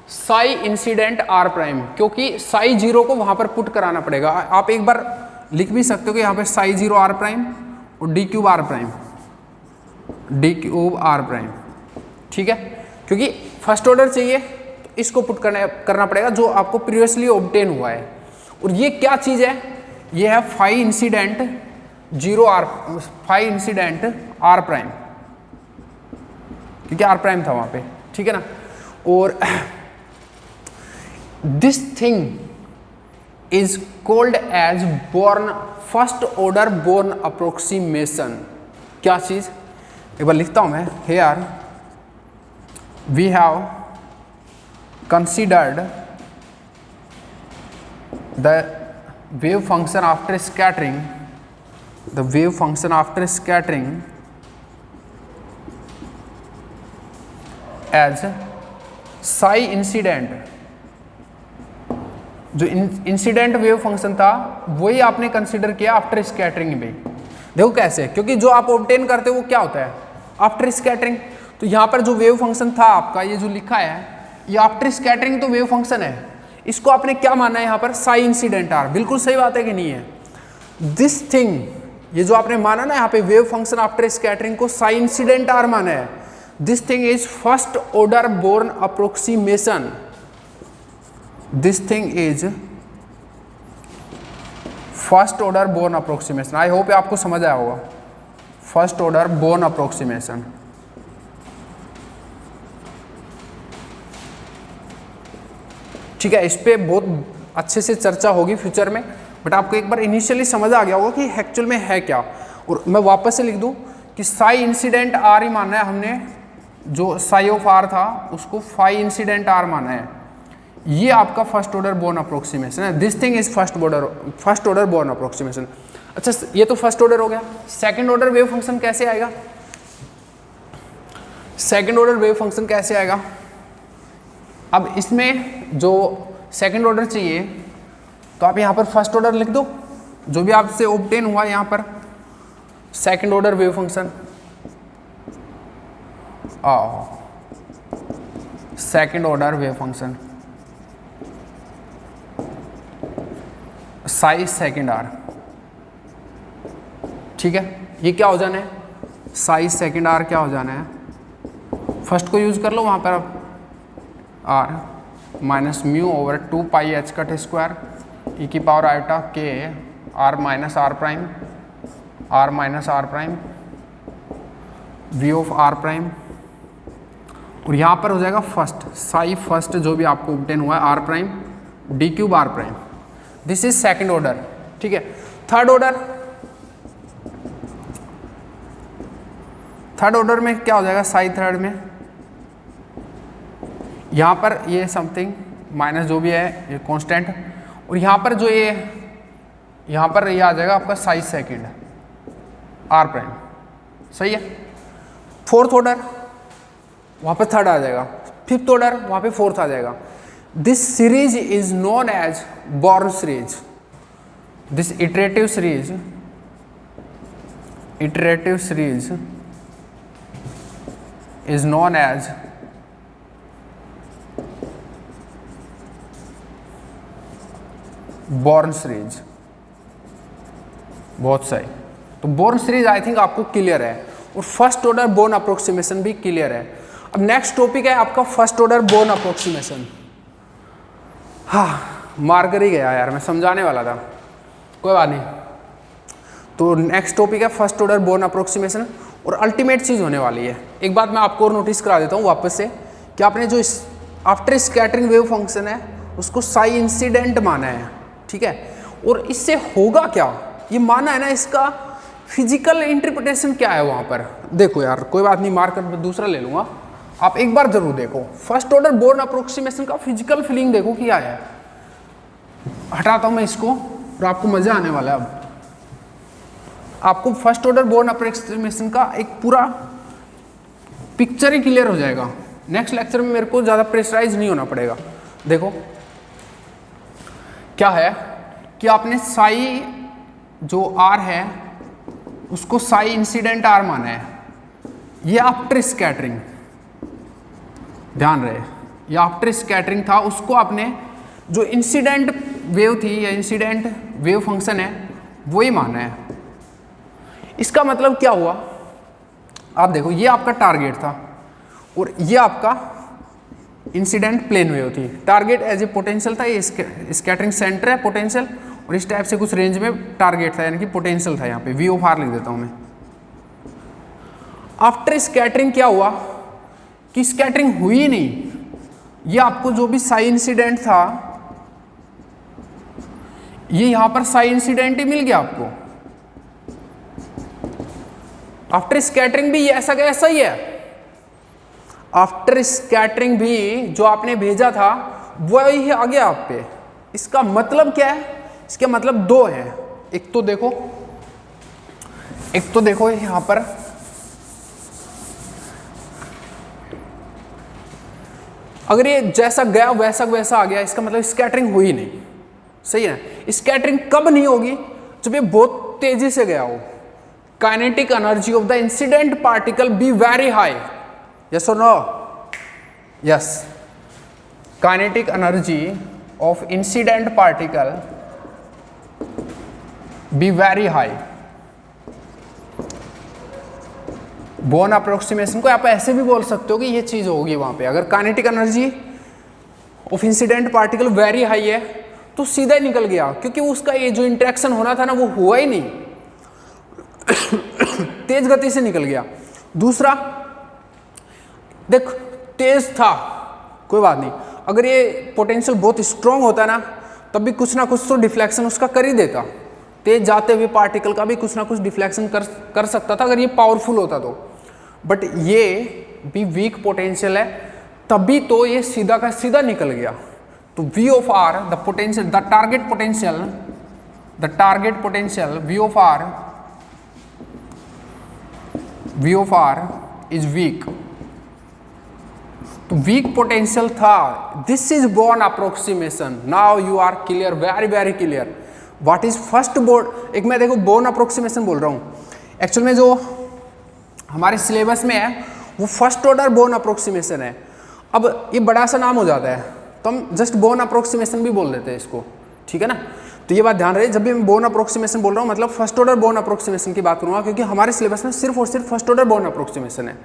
साई इंसिडेंट आर प्राइम, क्योंकि साई जीरो को वहां पर पुट कराना पड़ेगा। आप एक बार लिख भी सकते हो कि यहाँ पे साई जीरो आर प्राइम और डी क्यूब आर प्राइम। ठीक है, क्योंकि फर्स्ट ऑर्डर चाहिए तो इसको पुट करना पड़ेगा जो आपको प्रीवियसली ऑब्टेन हुआ है। और ये क्या चीज़ है? ये है फाई इंसिडेंट आर प्राइम, क्योंकि आर प्राइम था वहाँ पे। ठीक है ना। और this thing is called as first order Born approximation. क्या चीज, एक बार लिखता हूं मैं। Here we have considered the wave function after scattering, as psi incident। जो इंसिडेंट वेव फंक्शन था वही आपने कंसीडर किया आफ्टर स्कैटरिंग में। देखो कैसे, क्योंकि जो आप ऑब्टेन करते हो वो क्या होता है, आफ्टर स्कैटरिंग। तो यहाँ पर जो वेव फंक्शन था आपका, ये जो लिखा है, ये आफ्टर स्कैटरिंग तो वेव फंक्शन है। इसको आपने क्या माना है यहाँ पर, साई इंसिडेंट आर। बिल्कुल सही बात है कि नहीं है? दिस थिंग, ये जो आपने माना ना यहाँ पे वेव फंक्शन आफ्टर स्कैटरिंग को साई इंसिडेंट आर माना है, this thing is first order Born approximation. This thing is first order Born approximation. I hope आपको समझ आया होगा। First order Born approximation. ठीक है, इस पे बहुत अच्छे से चर्चा होगी फ्यूचर में, बट आपको एक बार इनिशियली समझ आ गया होगा कि एक्चुअल में है क्या। और मैं वापस से लिख दूं कि साई इंसिडेंट आर ही मानना है हमने, जो साई ऑफ आर था उसको फाई इंसिडेंट आर माना है। ये आपका फर्स्ट ऑर्डर बोर्न अप्रोक्सीमेशन है। This thing is first order Born approximation. अच्छा, ये तो फर्स्ट ऑर्डर हो गया। सेकंड ऑर्डर वेव फंक्शन कैसे आएगा? सेकंड ऑर्डर वेव फंक्शन कैसे आएगा? अब इसमें जो सेकंड ऑर्डर चाहिए तो आप यहाँ पर फर्स्ट ऑर्डर लिख दो, जो भी आपसे ऑब्टेन हुआ यहाँ पर second order wave function. Second order wave function, psi second R. ठीक है, ये क्या हो जाना है, साइज सेकंड आर क्या हो जाना है, फर्स्ट को यूज कर लो वहां पर R minus mu over 2 pi H cut square E की power iota K R minus R prime V of R prime, और यहाँ पर हो जाएगा फर्स्ट साई फर्स्ट जो भी आपको ऑब्टेन हुआ है R prime D cube R prime. This is second order. ठीक है, थर्ड ऑर्डर में क्या हो जाएगा, साई थर्ड में यहाँ पर ये समथिंग माइनस जो भी है ये कांस्टेंट, और यहाँ पर जो ये यहाँ पर ये आ जाएगा आपका साइज सेकंड आर प्राइम। सही है, फोर्थ ऑर्डर वहाँ पे थर्ड आ जाएगा, फिफ्थ ऑर्डर वहाँ पे फोर्थ आ जाएगा। This series is known as Born series, this iterative series is known as Born series. बहुत सही, तो बॉर्न सीरीज आई थिंक आपको क्लियर है, और फर्स्ट ऑर्डर बोर्न अप्रोक्सीमेशन भी क्लियर है। अब नेक्स्ट टॉपिक है आपका फर्स्ट ऑर्डर बोर्न अप्रोक्सीमेशन। हाँ, मार कर ही गया यार, मैं समझाने वाला था, कोई बात नहीं। तो नेक्स्ट टॉपिक है फर्स्ट ऑर्डर बोर्न अप्रोक्सीमेशन, और अल्टीमेट चीज़ होने वाली है। एक बात मैं आपको और नोटिस करा देता हूँ वापस से, कि आपने जो आफ्टर स्कैटरिंग वेव फंक्शन है उसको साई इंसिडेंट माना है। ठीक है, और इससे होगा क्या, ये माना है ना, इसका फिजिकल इंटरप्रिटेशन क्या है वहाँ पर। देखो यार, कोई बात नहीं, मार्कर दूसरा ले लूँगा, आप एक बार जरूर देखो फर्स्ट ऑर्डर बोर्न अप्रोक्सीमेशन का फिजिकल फीलिंग देखो क्या है। हटाता हूँ मैं इसको और आपको मजा आने वाला है। अब आपको फर्स्ट ऑर्डर बोर्न अप्रोक्सीमेशन का एक पूरा पिक्चर ही क्लियर हो जाएगा। नेक्स्ट लेक्चर में मेरे को ज़्यादा प्रेशराइज नहीं होना पड़ेगा। देखो क्या है कि आपने साई जो आर है उसको साई इंसिडेंट आर माना है, ये आफ्टर स्कैटरिंग, ध्यान रहे ये आफ्टर स्कैटरिंग था, उसको आपने जो इंसिडेंट वेव थी या इंसिडेंट वेव फंक्शन है वो ही माना है। इसका मतलब क्या हुआ, आप देखो ये आपका टारगेट था और ये आपका इंसिडेंट प्लेन वेव थी। टारगेट एज ए पोटेंशियल था, ये स्कैटरिंग सेंटर है पोटेंशियल, और इस टाइप से कुछ रेंज में टारगेट था यानी कि पोटेंशियल था। यहाँ पे वी ऑफ आर लिख देता हूँ मैं। आफ्टर स्कैटरिंग क्या हुआ कि स्कैटरिंग हुई नहीं, ये आपको जो भी साई इंसिडेंट था ये यहाँ पर साई इंसिडेंट ही मिल गया आपको। आफ्टर स्कैटरिंग भी ये ऐसा का ऐसा ही है। आफ्टर स्कैटरिंग भी जो आपने भेजा था वही आ गया आप पे। इसका मतलब क्या है, इसके मतलब दो है। एक तो देखो यहां पर अगर ये जैसा गया वैसा वैसा आ गया, इसका मतलब स्कैटरिंग हुई नहीं। सही है, स्कैटरिंग कब नहीं होगी, जब ये बहुत तेजी से गया हो। Kinetic energy of the incident particle be very high, yes और no? Yes, kinetic energy of incident particle be very high. Born approximation को आप ऐसे भी बोल सकते हो कि ये चीज होगी वहां पे। अगर kinetic energy of incident particle very high है तो सीधा ही निकल गया, क्योंकि उसका ये जो इंटरेक्शन होना था ना वो हुआ ही नहीं, तेज गति से निकल गया। दूसरा देख, तेज था कोई बात नहीं, अगर ये पोटेंशियल बहुत स्ट्रांग होता ना तब भी कुछ ना कुछ तो डिफ्लेक्शन उसका कर ही देता। तेज जाते हुए पार्टिकल का भी कुछ ना कुछ डिफ्लेक्शन कर सकता था अगर ये पावरफुल होता तो। बट ये भी वीक पोटेंशियल है, तभी तो ये सीधा का सीधा निकल गया। तो V of R, the potential, the target potential V of R is weak। तो वीक पोटेंशियल था। This is Born approximation. Now you are clear, very very clear what is first Born. एक मैं देखो बोर्न अप्रोक्सीमेशन बोल रहा हूँ, actual में जो हमारे सिलेबस में है वो फर्स्ट ऑर्डर बोर्न अप्रोक्सीमेशन है। अब ये बड़ा सा नाम हो जाता है तो हम जस्ट बोर्न अप्रोक्सीमेशन भी बोल देते हैं इसको, ठीक है ना। तो ये बात ध्यान रहे, जब भी मैं बोर्न अप्रोक्सीमेशन बोल रहा हूँ मतलब फर्स्ट ऑर्डर बोर्न अप्रोक्सीमेशन की बात करूँगा, क्योंकि हमारे सिलेबस में सिर्फ और सिर्फ फर्स्ट ऑर्डर बोर्न अप्रोक्सीमेशन है।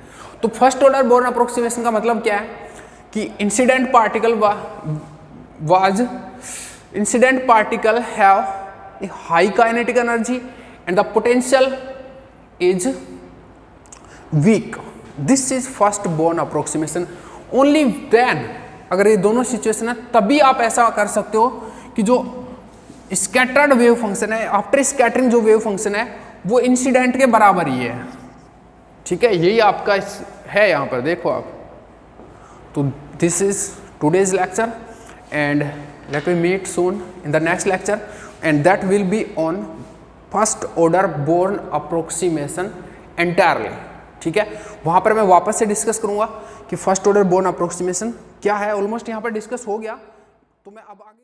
तो फर्स्ट ऑर्डर बोर्न अप्रोक्सीमेशन का मतलब क्या है कि incident particle have a high kinetic energy and the potential is weak, this is first Born approximation. Only then, अगर ये दोनों सिचुएशन है तभी आप ऐसा कर सकते हो कि जो स्कैटर्ड वेव फंक्शन है आफ्टर स्कैटरिंग जो वेव फंक्शन है वो इंसिडेंट के बराबर ही है, ठीक है। यही आपका है यहाँ पर देखो आप। तो this is today's lecture and let me meet soon in the next lecture and that will be on first order Born approximation entirely, ठीक है। वहाँ पर मैं वापस से डिस्कस करूँगा कि फर्स्ट ऑर्डर बोर्न अप्रोक्सीमेशन क्या है। ऑलमोस्ट यहाँ पर डिस्कस हो गया, तो मैं अब आगे